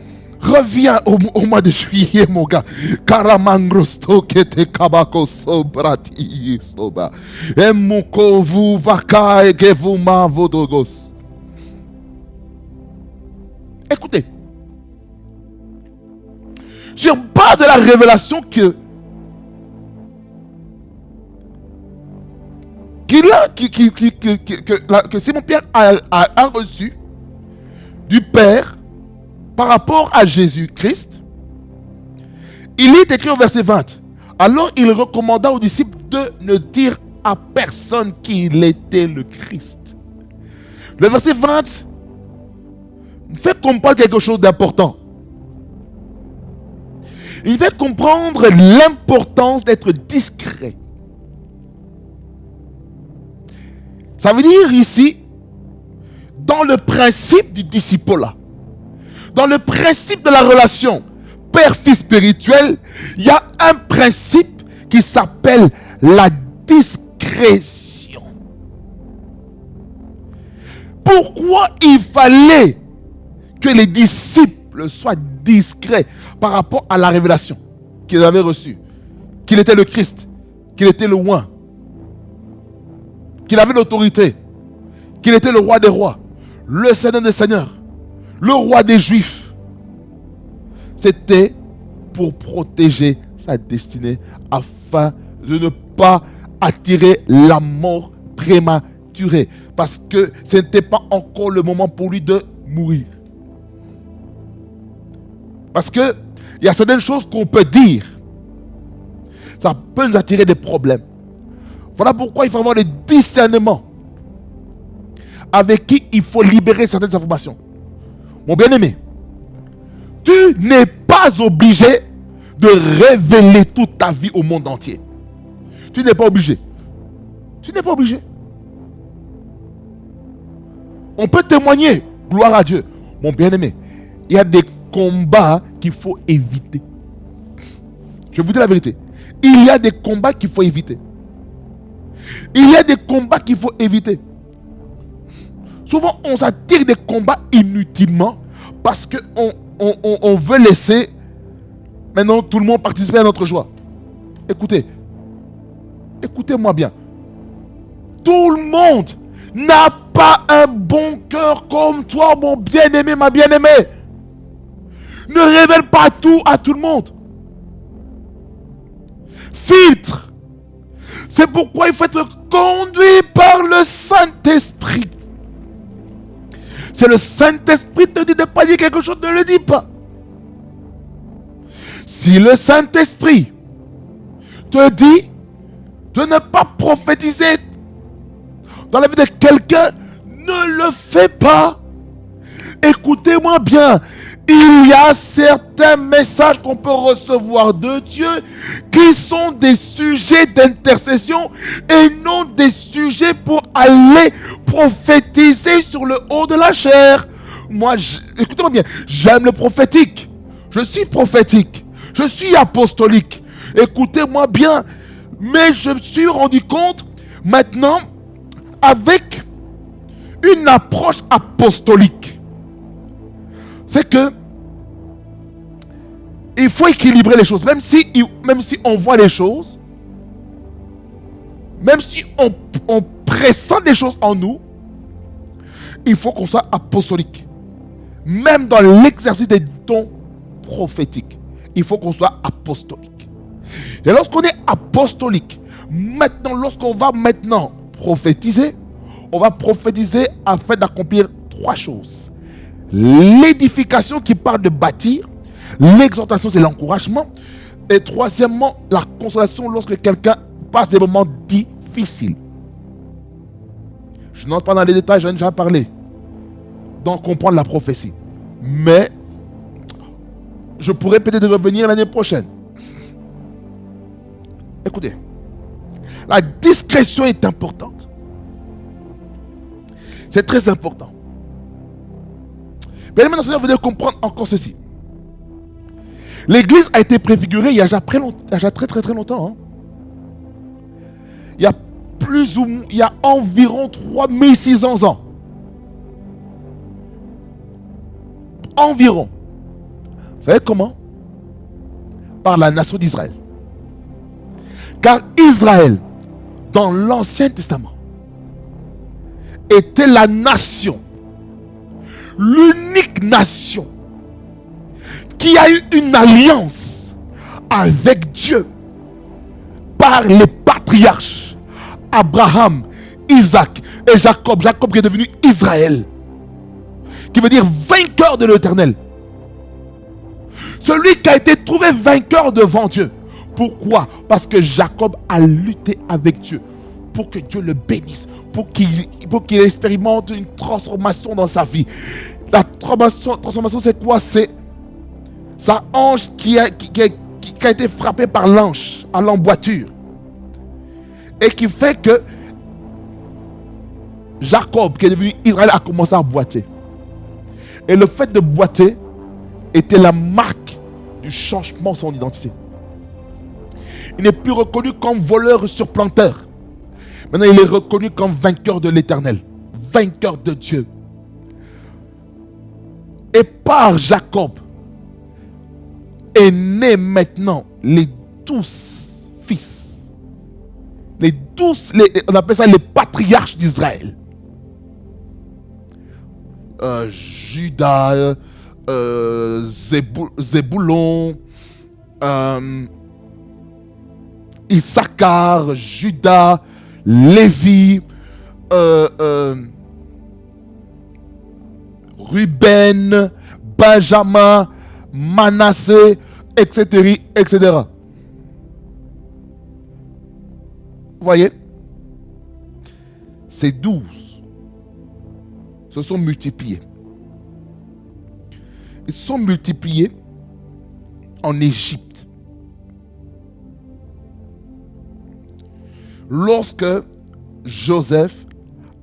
au mois de juillet, mon gars. Karamangrosto kete kabako sobrati soba. Emuko vu vaka egevuma vodogos. Écoutez. Sur base de la révélation que Simon-Pierre a reçu du Père par rapport à Jésus-Christ, il est écrit au verset 20. Alors il recommanda aux disciples de ne dire à personne qu'il était le Christ. Le verset 20 fait comprendre quelque chose d'important. Il fait comprendre l'importance d'être discret. Ça veut dire ici, dans le principe du disciple-là, dans le principe de la relation père-fils spirituel, il y a un principe qui s'appelle la discrétion. Pourquoi il fallait que les disciples soient discrets par rapport à la révélation qu'ils avaient reçue, qu'il était le Christ, qu'il était le oint, qu'il avait l'autorité, qu'il était le roi des rois, le Seigneur des seigneurs, le roi des Juifs. C'était pour protéger sa destinée afin de ne pas attirer la mort prématurée. Parce que ce n'était pas encore le moment pour lui de mourir. Parce que il y a certaines choses qu'on peut dire. Ça peut nous attirer des problèmes. Voilà pourquoi il faut avoir le discernement avec qui il faut libérer certaines informations. Mon bien-aimé, tu n'es pas obligé de révéler toute ta vie au monde entier. Tu n'es pas obligé. Tu n'es pas obligé. On peut témoigner, gloire à Dieu. Mon bien-aimé, il y a des combats qu'il faut éviter. Je vous dis la vérité. Il y a des combats qu'il faut éviter. Il y a des combats qu'il faut éviter. Souvent, on s'attire des combats inutilement parce qu'on veut laisser maintenant tout le monde participer à notre joie. Écoutez. Écoutez-moi bien. Tout le monde n'a pas un bon cœur comme toi, mon bien-aimé, ma bien-aimée. Ne révèle pas tout à tout le monde. filtre. C'est pourquoi il faut être conduit par le Saint-Esprit. C'est le Saint-Esprit te dit de ne pas dire quelque chose, ne le dis pas. Si le Saint-Esprit te dit de ne pas prophétiser dans la vie de quelqu'un, ne le fais pas. Écoutez-moi bien. Il y a certains messages qu'on peut recevoir de Dieu qui sont des sujets d'intercession et non des sujets pour aller prophétiser sur le haut de la chair. Moi, écoutez-moi bien, j'aime le prophétique. Je suis prophétique. Je suis apostolique. Écoutez-moi bien. Mais je me suis rendu compte maintenant avec une approche apostolique. C'est que il faut équilibrer les choses. Même si on voit les choses, même si on pressent des choses en nous, il faut qu'on soit apostolique. Même dans l'exercice des dons prophétiques, il faut qu'on soit apostolique. Et lorsqu'on est apostolique, maintenant, lorsqu'on va maintenant prophétiser, on va prophétiser afin d'accomplir 3 choses. L'édification qui parle de bâtir, l'exhortation c'est l'encouragement, et troisièmement, la consolation lorsque quelqu'un passe des moments difficiles. Je n'entre pas dans les détails, j'en ai déjà parlé, donc comprendre la prophétie. Mais je pourrais peut-être revenir l'année prochaine. Écoutez, la discrétion est importante. C'est très important. Mais maintenant, Seigneur, vous devez comprendre encore ceci. L'église a été préfigurée il y a déjà très longtemps. Hein. Il y a environ 3600 ans. Environ. Vous savez comment? Par la nation d'Israël. Car Israël, dans l'Ancien Testament, était la nation, l'unique nation qui a eu une alliance avec Dieu par les patriarches Abraham, Isaac et Jacob. Jacob qui est devenu Israël, qui veut dire vainqueur de l'Éternel. Celui qui a été trouvé vainqueur devant Dieu. Pourquoi? Parce que Jacob a lutté avec Dieu pour que Dieu le bénisse, pour qu'il expérimente une transformation dans sa vie. La transformation, c'est quoi? C'est sa hanche qui a été frappée par l'ange à l'emboîture. Et qui fait que Jacob, qui est devenu Israël, a commencé à boiter. Et le fait de boiter était la marque du changement de son identité. Il n'est plus reconnu comme voleur ou surplanteur. Maintenant, il est reconnu comme vainqueur de l'Éternel, vainqueur de Dieu. Et par Jacob est né maintenant les 12 fils. On appelle ça les patriarches d'Israël. Judas, Zébulon, Issachar, Judas, Lévi, Ruben, Benjamin, Manassé, etc., etc. Vous voyez? Ces 12 se sont multipliés. Ils se sont multipliés en Égypte. Lorsque Joseph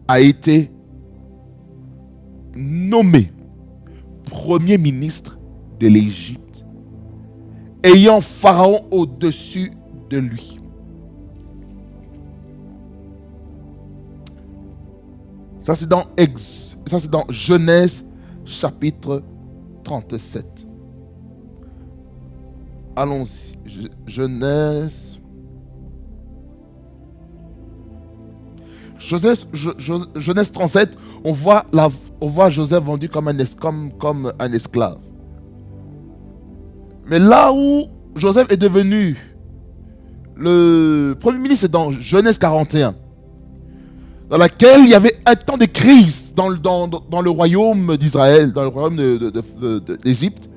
a été nommé premier ministre de l'Égypte, ayant Pharaon au-dessus de lui. Ça c'est dans Genèse chapitre 37. Allons-y. Genèse 37, on voit Joseph vendu comme un esclave. Mais là où Joseph est devenu le premier ministre, c'est dans Genèse 41, dans laquelle il y avait un temps de crise dans le royaume d'Israël, dans le royaume d'Égypte,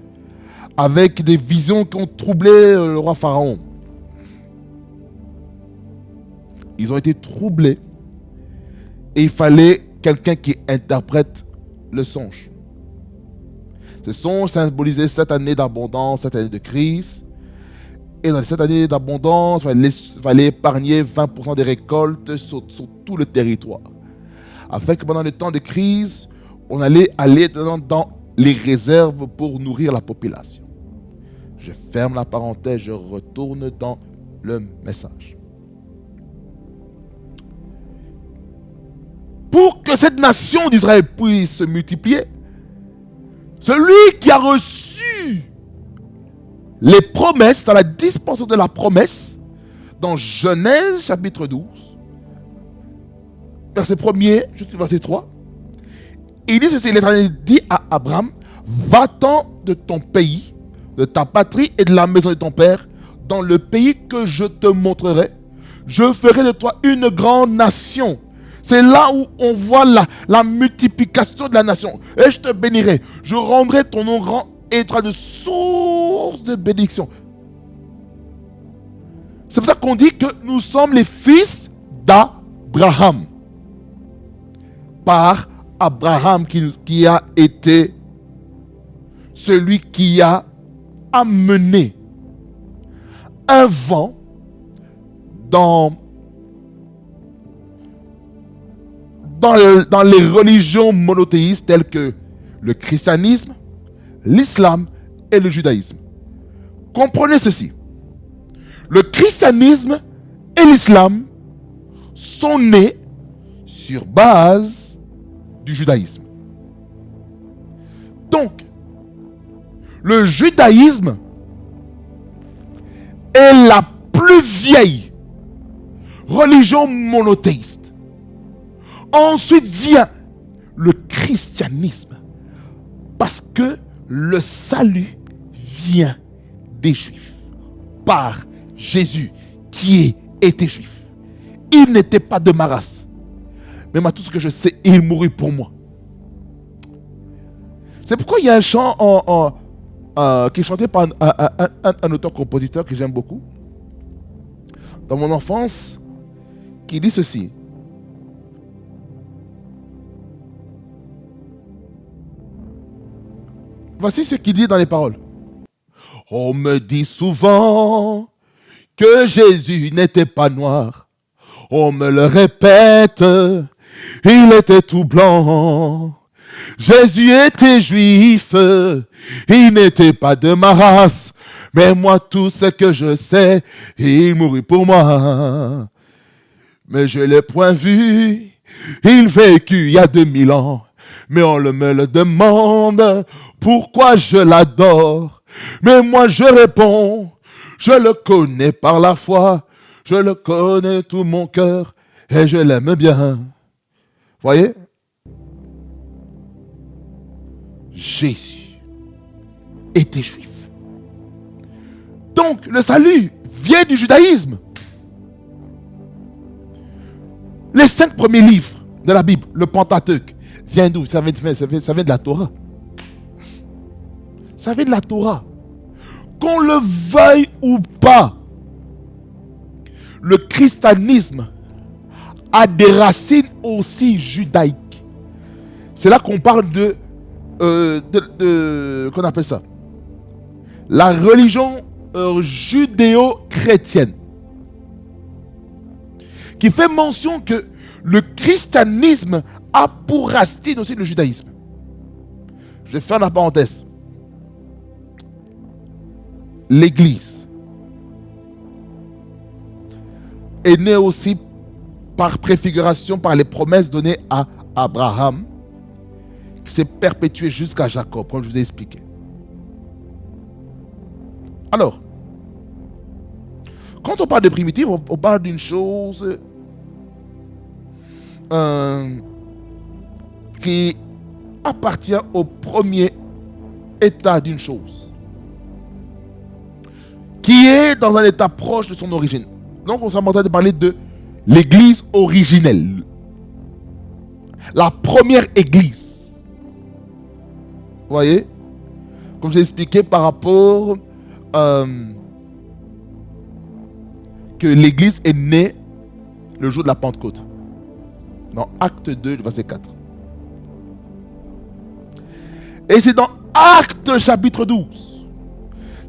avec des visions qui ont troublé le roi Pharaon. Ils ont été troublés et il fallait quelqu'un qui interprète le songe. Ce songe symbolisait 7 années d'abondance, 7 années de crise. Et dans les 7 années d'abondance, il fallait épargner 20% des récoltes sur tout le territoire. Afin que pendant le temps de crise, on allait aller dans les réserves pour nourrir la population. Je ferme la parenthèse, je retourne dans le message. Pour que cette nation d'Israël puisse se multiplier, celui qui a reçu les promesses, dans la dispensation de la promesse, dans Genèse chapitre 12, verset 1er jusqu'au verset 3, il dit ceci, l'Éternel dit à Abraham, va-t'en de ton pays, de ta patrie et de la maison de ton père, dans le pays que je te montrerai, je ferai de toi une grande nation. C'est là où on voit la multiplication de la nation. Et je te bénirai, je rendrai ton nom grand et tu seras de source de bénédiction. C'est pour ça qu'on dit que nous sommes les fils d'Abraham. Par Abraham qui a été celui qui a amené un vent dans les religions monothéistes telles que le christianisme, l'islam et le judaïsme. Comprenez ceci. Le christianisme et l'islam sont nés sur base du judaïsme. Donc, le judaïsme est la plus vieille religion monothéiste. Ensuite vient le christianisme, parce que le salut vient des Juifs, par Jésus qui était juif. Il n'était pas de ma race, mais moi tout ce que je sais, il mourut pour moi. C'est pourquoi il y a un chant qui est chanté par un auteur-compositeur que j'aime beaucoup, dans mon enfance, qui dit ceci. Voici ce qu'il dit dans les paroles. On me dit souvent que Jésus n'était pas noir. On me le répète, il était tout blanc. Jésus était juif, il n'était pas de ma race. Mais moi, tout ce que je sais, il mourut pour moi. Mais je ne l'ai point vu, il vécut il y a 2000 ans. Mais on me le demande, pourquoi je l'adore. Mais moi je réponds, je le connais par la foi, je le connais tout mon cœur et je l'aime bien. Voyez? Jésus était juif. Donc le salut vient du judaïsme. Les 5 premiers livres de la Bible, le Pentateuque, vient d'où? Ça vient de la Torah. Ça vient de la Torah. Qu'on le veuille ou pas, le christianisme a des racines aussi judaïques. C'est là qu'on parle qu'on appelle ça la religion judéo-chrétienne, qui fait mention que le christianisme a pour racine aussi le judaïsme. Je vais faire la parenthèse. L'Église est née aussi par préfiguration, par les promesses données à Abraham, qui s'est perpétuée jusqu'à Jacob, comme je vous ai expliqué. Alors, quand on parle de primitive, on parle d'une chose qui appartient au premier état d'une chose, qui est dans un état proche de son origine. Donc, on s'est en train de parler de l'église originelle. La première église. Vous voyez? Comme j'ai expliqué par rapport que l'église est née le jour de la Pentecôte. Dans Acte 2, verset 4. Et c'est dans Acte chapitre 12.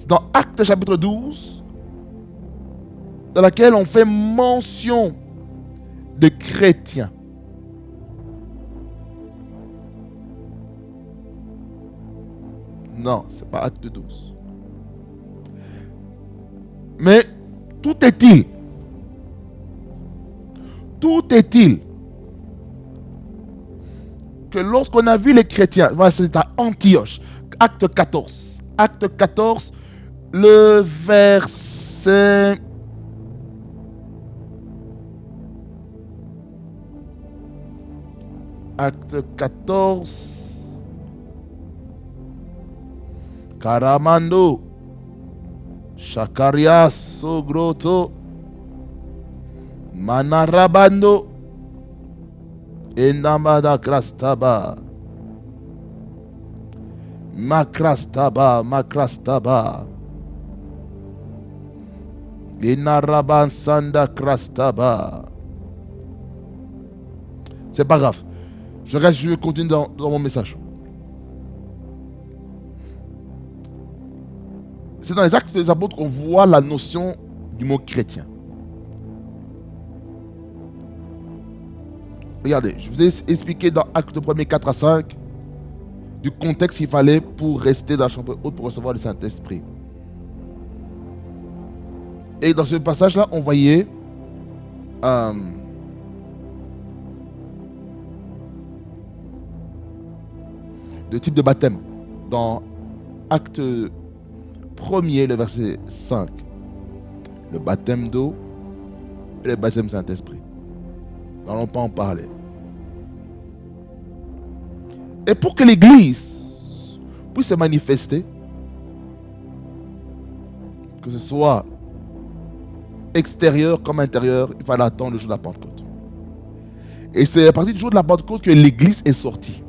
C'est dans Acte chapitre 12 dans laquelle on fait mention de chrétiens. Non, ce n'est pas Acte 12. Mais tout est-il que lorsqu'on a vu les chrétiens, voilà, c'est à Antioche, Acte 14. Acte 14, le verset... Acte 14. Karamando. Shakaria Sogroto. Manarabando. Enamada Krastaba. Makrastaba. Enaraban Sanda Krastaba. C'est pas grave. Je continue dans mon message. C'est dans les Actes des Apôtres qu'on voit la notion du mot chrétien. Regardez, je vous ai expliqué dans Actes 1er 4 à 5 du contexte qu'il fallait pour rester dans la chambre haute pour recevoir le Saint-Esprit. Et dans ce passage-là, on voyait deux types de baptême. Dans Acte 1er, le verset 5, le baptême d'eau et le baptême Saint-Esprit. Nous n'allons pas en parler. Et pour que l'Église puisse se manifester, que ce soit extérieur comme intérieur, il fallait attendre le jour de la Pentecôte. Et c'est à partir du jour de la Pentecôte que l'Église est sortie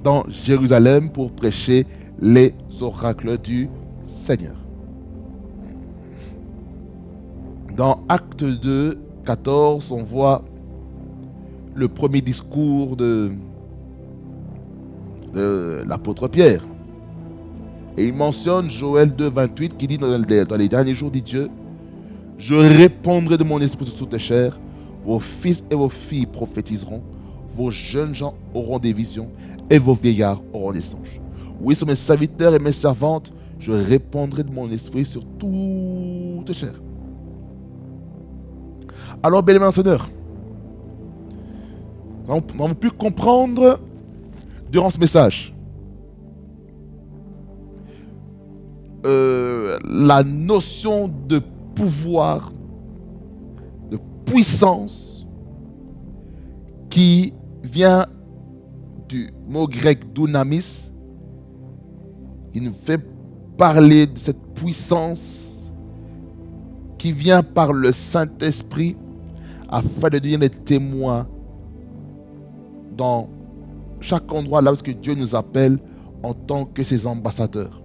dans Jérusalem pour prêcher les oracles du Seigneur. Dans Acte 2, 14, on voit le premier discours de l'apôtre Pierre. Et il mentionne Joël 2, 28 qui dit dans les derniers jours, dit Dieu, je répandrai de mon esprit sur toutes les chairs, vos fils et vos filles prophétiseront, vos jeunes gens auront des visions et vos vieillards auront des songes. Oui, sur mes serviteurs et mes servantes, je répandrai de mon esprit sur toute chair. Alors, bien aimés seigneurs, nous avons pu comprendre durant ce message la notion de pouvoir, de puissance qui vient du mot grec dunamis, qui nous fait parler de cette puissance qui vient par le Saint-Esprit afin de devenir des témoins dans chaque endroit là où Dieu nous appelle en tant que ses ambassadeurs.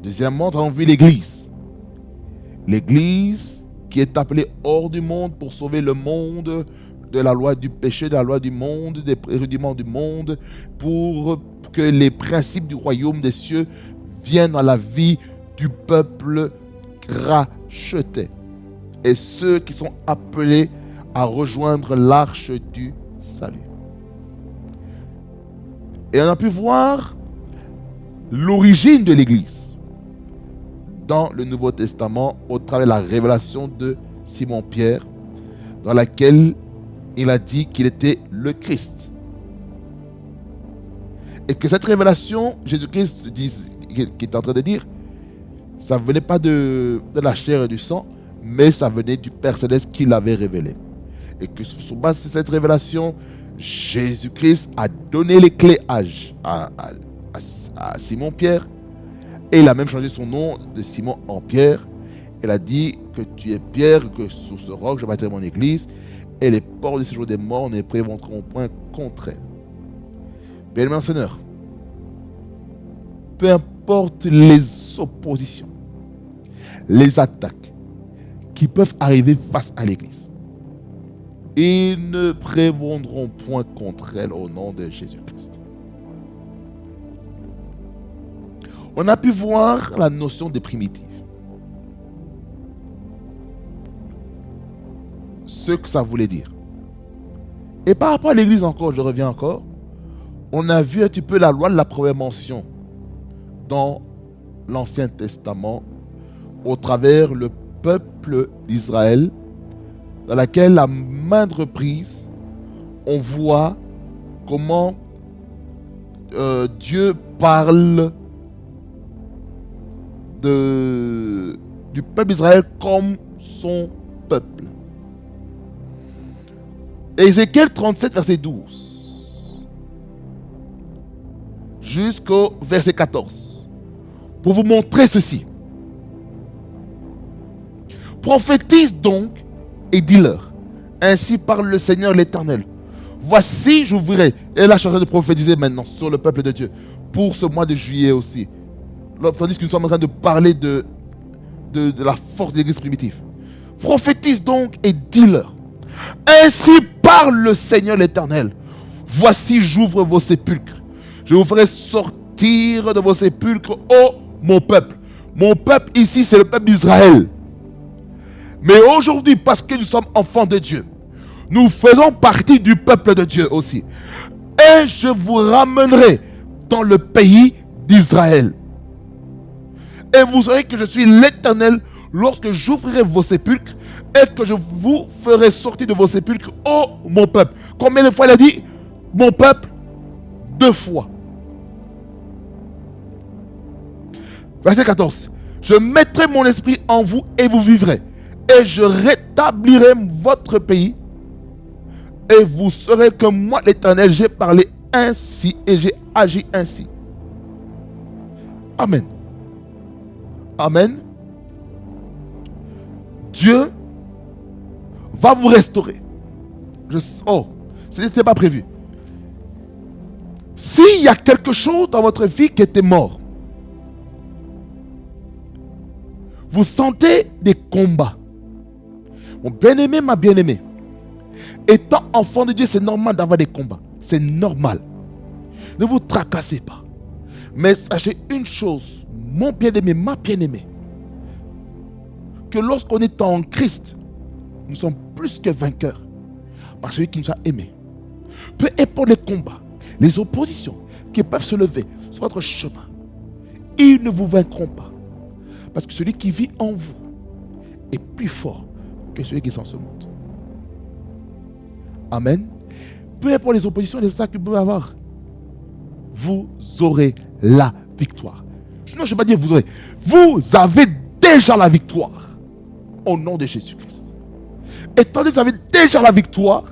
Deuxièmement, nous avons vu l'Église. L'Église qui est appelée hors du monde pour sauver le monde de la loi du péché, de la loi du monde, des rudiments du monde, pour que les principes du royaume des cieux viennent dans la vie du peuple racheté. Et ceux qui sont appelés à rejoindre l'arche du salut. Et on a pu voir l'origine de l'Église dans le Nouveau Testament au travers de la révélation de Simon-Pierre, dans laquelle il a dit qu'il était le Christ. Et que cette révélation, Jésus-Christ qui est en train de dire, ça ne venait pas de la chair et du sang, mais ça venait du Père Céleste qui l'avait révélé. Et que sur base de cette révélation, Jésus-Christ a donné les clés à Simon-Pierre, et il a même changé son nom de Simon en Pierre, Il a dit que tu es pierre, que sur ce roc je bâtirai mon église, et les portes du séjour des morts ne prévaudront point contre elle. Bien-aimé Seigneur, peu importe les oppositions, les attaques qui peuvent arriver face à l'église, ils ne prévaudront point contre elle au nom de Jésus-Christ. On a pu voir la notion de primitive. Ce que ça voulait dire. Et par rapport à l'église encore, je reviens encore, on a vu un petit peu la loi de la première mention dans l'Ancien Testament au travers le peuple d'Israël, dans laquelle à maintes reprises on voit comment Dieu parle du peuple d'Israël comme son peuple. Ézéchiel 37, verset 12 jusqu'au verset 14, pour vous montrer ceci. Prophétise donc et dis-leur, ainsi parle le Seigneur l'Éternel. Voici, j'ouvrirai. Et là, je suis en train de prophétiser maintenant sur le peuple de Dieu pour ce mois de juillet aussi. Tandis que nous sommes en train de parler de la force de l'église primitive. Prophétise donc et dis-leur, ainsi parle le Seigneur l'Éternel. Voici, j'ouvre vos sépulcres. Je vous ferai sortir de vos sépulcres, ô mon peuple. Mon peuple ici, c'est le peuple d'Israël. Mais aujourd'hui, parce que nous sommes enfants de Dieu, nous faisons partie du peuple de Dieu aussi. Et je vous ramènerai dans le pays d'Israël. Et vous saurez que je suis l'Éternel lorsque j'ouvrirai vos sépulcres et que je vous ferai sortir de vos sépulcres, ô mon peuple. Combien de fois il a dit mon peuple? 2 fois. Verset 14. Je mettrai mon esprit en vous et vous vivrez. Et je rétablirai votre pays. Et vous saurez que moi, l'Éternel, j'ai parlé ainsi et j'ai agi ainsi. Amen. Amen. Dieu va vous restaurer. Ce n'était pas prévu. S'il y a quelque chose dans votre vie qui était mort, vous sentez des combats. Mon bien-aimé, ma bien-aimée, étant enfant de Dieu, c'est normal d'avoir des combats. C'est normal. Ne vous tracassez pas. Mais sachez une chose, mon bien-aimé, ma bien-aimée, que lorsqu'on est en Christ, nous sommes plus que vainqueurs par celui qui nous a aimés. Peu importe les combats, les oppositions qui peuvent se lever sur votre chemin, ils ne vous vaincront pas. Parce que celui qui vit en vous est plus fort que celui qui est dans ce monde. Amen. Peu importe les oppositions, les obstacles que vous pouvez avoir, vous aurez la victoire. Non, je ne vais pas dire vous aurez. Vous avez déjà la victoire. Au nom de Jésus-Christ. Étant donné que vous avez déjà la victoire,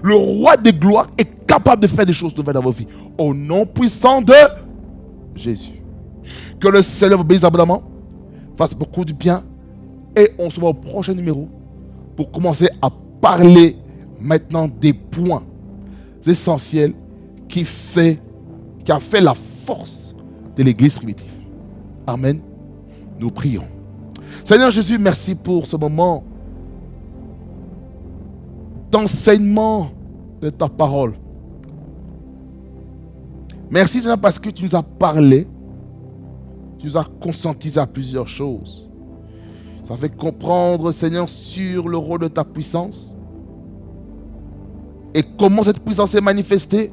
le roi des gloires est capable de faire des choses nouvelles dans vos vies. Au nom puissant de Jésus. Que le Seigneur vous bénisse abondamment, fasse beaucoup de bien. Et on se voit au prochain numéro pour commencer à parler maintenant des points essentiels qui a fait la force de l'église primitive. Amen. Nous prions. Seigneur Jésus, merci pour ce moment d'enseignement de ta parole. Merci Seigneur parce que tu nous as parlé, tu nous as conscientisé à plusieurs choses. Ça fait comprendre Seigneur sur le rôle de ta puissance et comment cette puissance est manifestée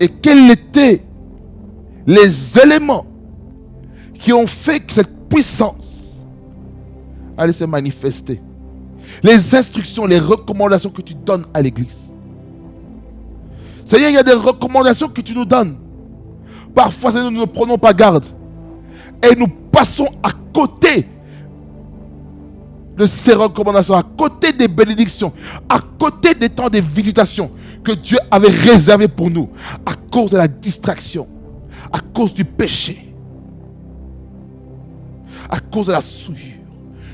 et quels étaient les éléments qui ont fait que cette puissance allait se manifester. Les instructions, les recommandations que tu donnes à l'église. Seigneur, il y a des recommandations que tu nous donnes. Parfois, Seigneur, nous ne prenons pas garde. Et nous passons à côté de ces recommandations, à côté des bénédictions, à côté des temps de visitation que Dieu avait réservés pour nous, à cause de la distraction, à cause du péché, à cause de la souillure,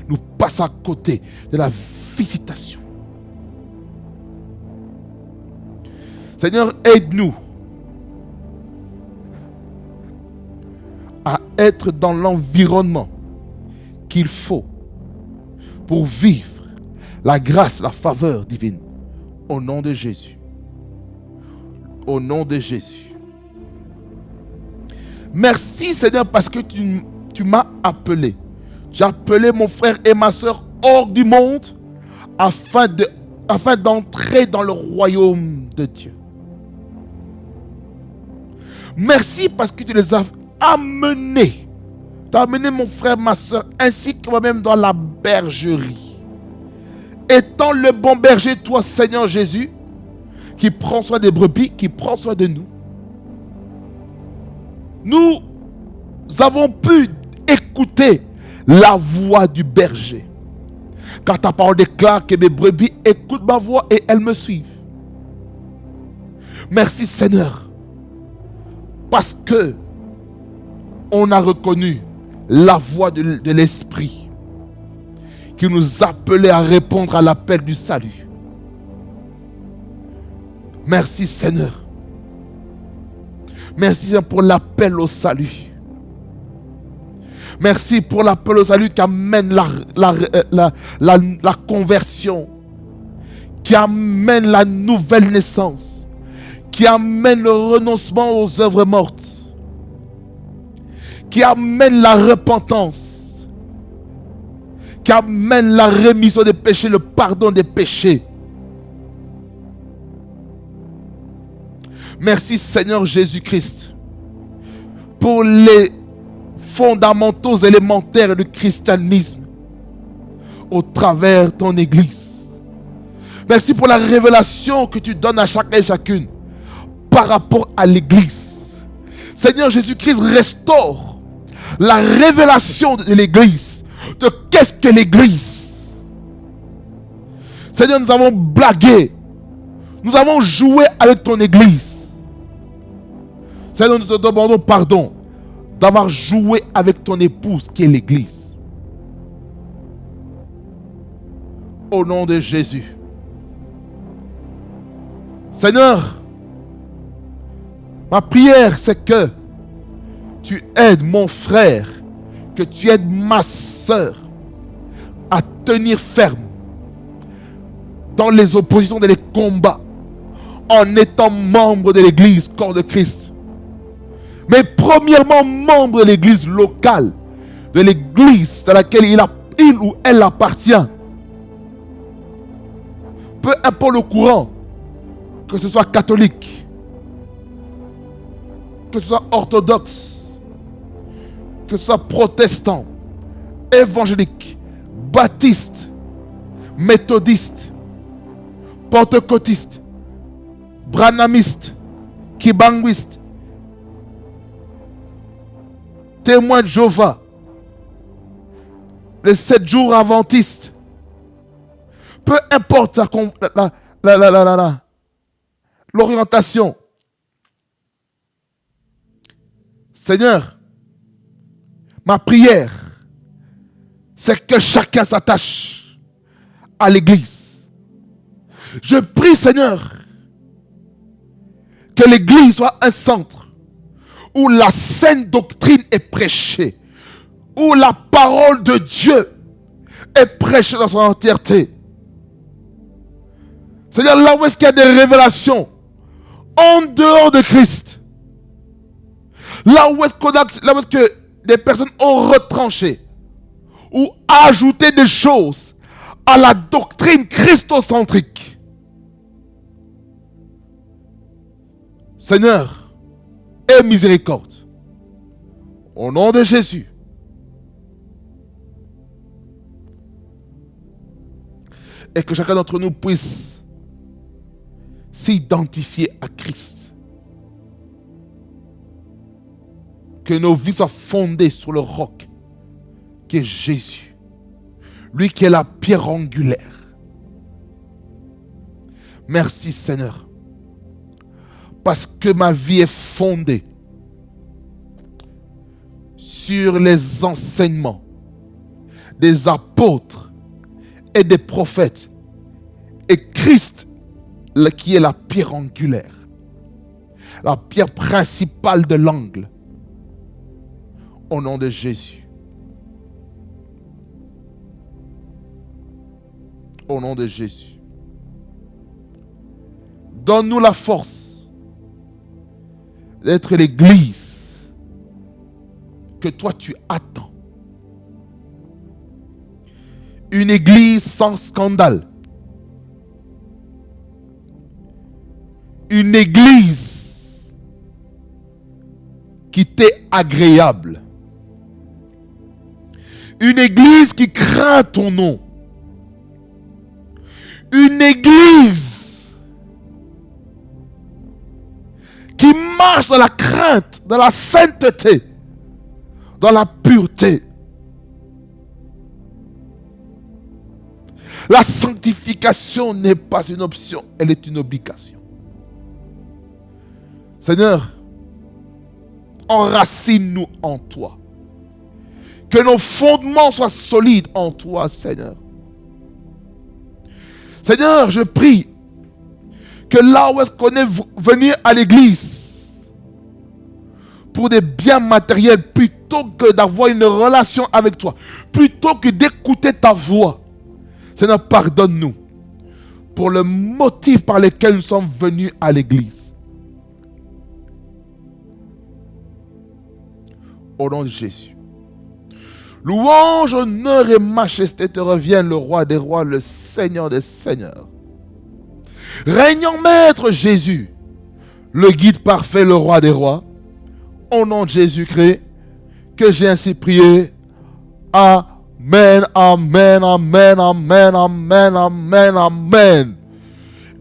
nous passons à côté de la visitation. Seigneur, aide-nous à être dans l'environnement qu'il faut pour vivre la grâce, la faveur divine. Au nom de Jésus. Au nom de Jésus. Merci Seigneur parce que tu m'as appelé. Tu as appelé mon frère et ma soeur hors du monde afin d'entrer dans le royaume de Dieu. Merci parce que tu les as amenés. Tu as amené mon frère, ma soeur, ainsi que moi-même dans la bergerie. Étant le bon berger, toi Seigneur Jésus, qui prend soin des brebis, qui prend soin de nous. Nous avons pu écouter la voix du berger. Car ta parole déclare que mes brebis écoutent ma voix et elles me suivent. Merci Seigneur. Parce que on a reconnu la voix de l'Esprit qui nous appelait à répondre à l'appel du salut. Merci Seigneur. Merci Seigneur pour l'appel au salut. Merci pour l'appel au salut qui amène la conversion, qui amène la nouvelle naissance, qui amène le renoncement aux œuvres mortes, qui amène la repentance, qui amène la rémission des péchés, le pardon des péchés. Merci Seigneur Jésus-Christ pour les fondamentaux élémentaires du christianisme au travers de ton Église. Merci pour la révélation que tu donnes à chacun et chacune par rapport à l'Église. Seigneur Jésus-Christ, restaure la révélation de l'Église, de qu'est-ce que l'Église. Seigneur, nous avons blagué, nous avons joué avec ton Église. Seigneur, nous te demandons pardon d'avoir joué avec ton épouse qui est l'Église. Au nom de Jésus. Seigneur, ma prière c'est que tu aides mon frère, que tu aides ma soeur à tenir ferme dans les oppositions, dans les combats, en étant membre de l'Église, corps de Christ. Mais premièrement, membre de l'église locale, de l'église dans laquelle il ou elle appartient. Peu importe le courant, que ce soit catholique, que ce soit orthodoxe, que ce soit protestant, évangélique, baptiste, méthodiste, pentecôtiste, branhamiste, kibanguiste, témoins de Jéhovah, les 7 jours adventistes, peu importe l'orientation. Seigneur, ma prière, c'est que chacun s'attache à l'Église. Je prie, Seigneur, que l'Église soit un centre où la saine doctrine est prêchée, où la parole de Dieu est prêchée dans son entièreté. C'est-à-dire là où est-ce qu'il y a des révélations en dehors de Christ, là où est-ce que des personnes ont retranché ou ajouté des choses à la doctrine christocentrique. Seigneur, aie miséricorde. Au nom de Jésus. Et que chacun d'entre nous puisse s'identifier à Christ. Que nos vies soient fondées sur le roc qui est Jésus. Lui qui est la pierre angulaire. Merci Seigneur. Parce que ma vie est fondée sur les enseignements des apôtres et des prophètes, et Christ qui est la pierre angulaire, la pierre principale de l'angle. Au nom de Jésus. Au nom de Jésus. Donne-nous la force d'être l'église que toi tu attends. Une église sans scandale. Une église qui t'est agréable. Une église qui craint ton nom. Une église qui marche dans la crainte, dans la sainteté, dans la pureté. La sanctification n'est pas une option, elle est une obligation. Seigneur, enracine-nous en toi. Que nos fondements soient solides en toi, Seigneur. Seigneur, je prie que là où est-ce qu'on est venu à l'église pour des biens matériels, plutôt que d'avoir une relation avec toi, plutôt que d'écouter ta voix, Seigneur, pardonne-nous pour le motif par lequel nous sommes venus à l'église. Au nom de Jésus. Louange, honneur et majesté te reviennent, le roi des rois, le Seigneur des seigneurs. Régnant maître Jésus, le guide parfait, le roi des rois. Au nom de Jésus-Christ, que j'ai ainsi prié. Amen, amen, amen, amen, amen, amen, amen.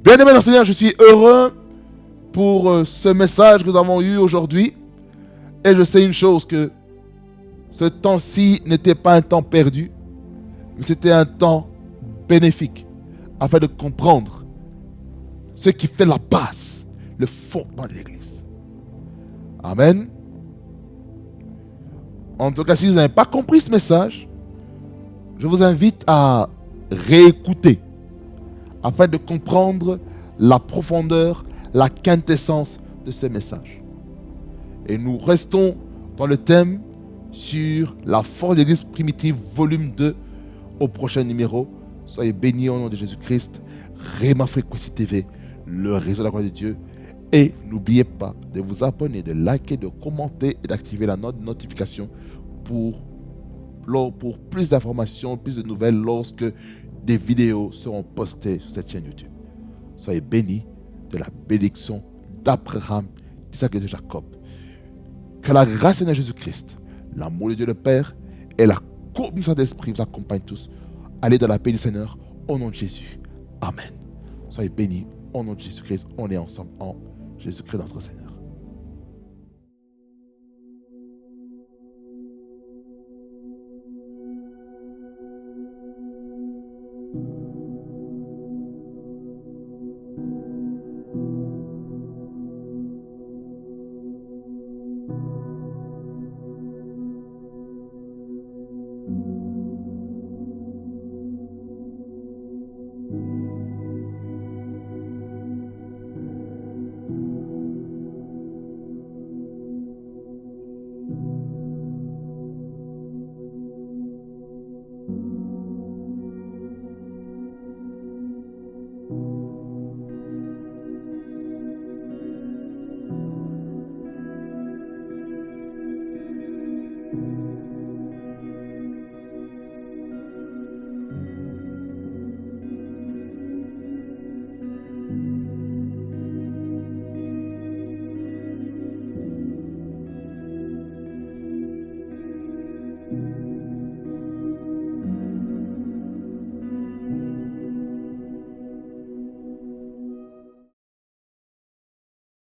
Bien-aimé dans le Seigneur, je suis heureux pour ce message que nous avons eu aujourd'hui. Et je sais une chose, que ce temps-ci n'était pas un temps perdu, mais c'était un temps bénéfique, afin de comprendre ce qui fait la base, le fondement de l'Église. Amen. En tout cas, si vous n'avez pas compris ce message, je vous invite à réécouter, afin de comprendre la profondeur, la quintessence de ce message. Et nous restons dans le thème sur la force de l'Église primitive, volume 2, au prochain numéro. Soyez bénis au nom de Jésus-Christ. Rhéma Frequency TV, le réseau de la gloire de Dieu. Et n'oubliez pas de vous abonner, de liker, de commenter et d'activer la notification pour plus d'informations, plus de nouvelles lorsque des vidéos seront postées sur cette chaîne YouTube. Soyez bénis de la bénédiction d'Abraham, d'Isaac et de Jacob. Que la grâce de Jésus-Christ, l'amour de Dieu le Père et la communion d'esprit vous accompagnent tous. Allez dans la paix du Seigneur au nom de Jésus. Amen. Soyez bénis au nom de Jésus-Christ. On est ensemble en Jésus-Christ notre Seigneur.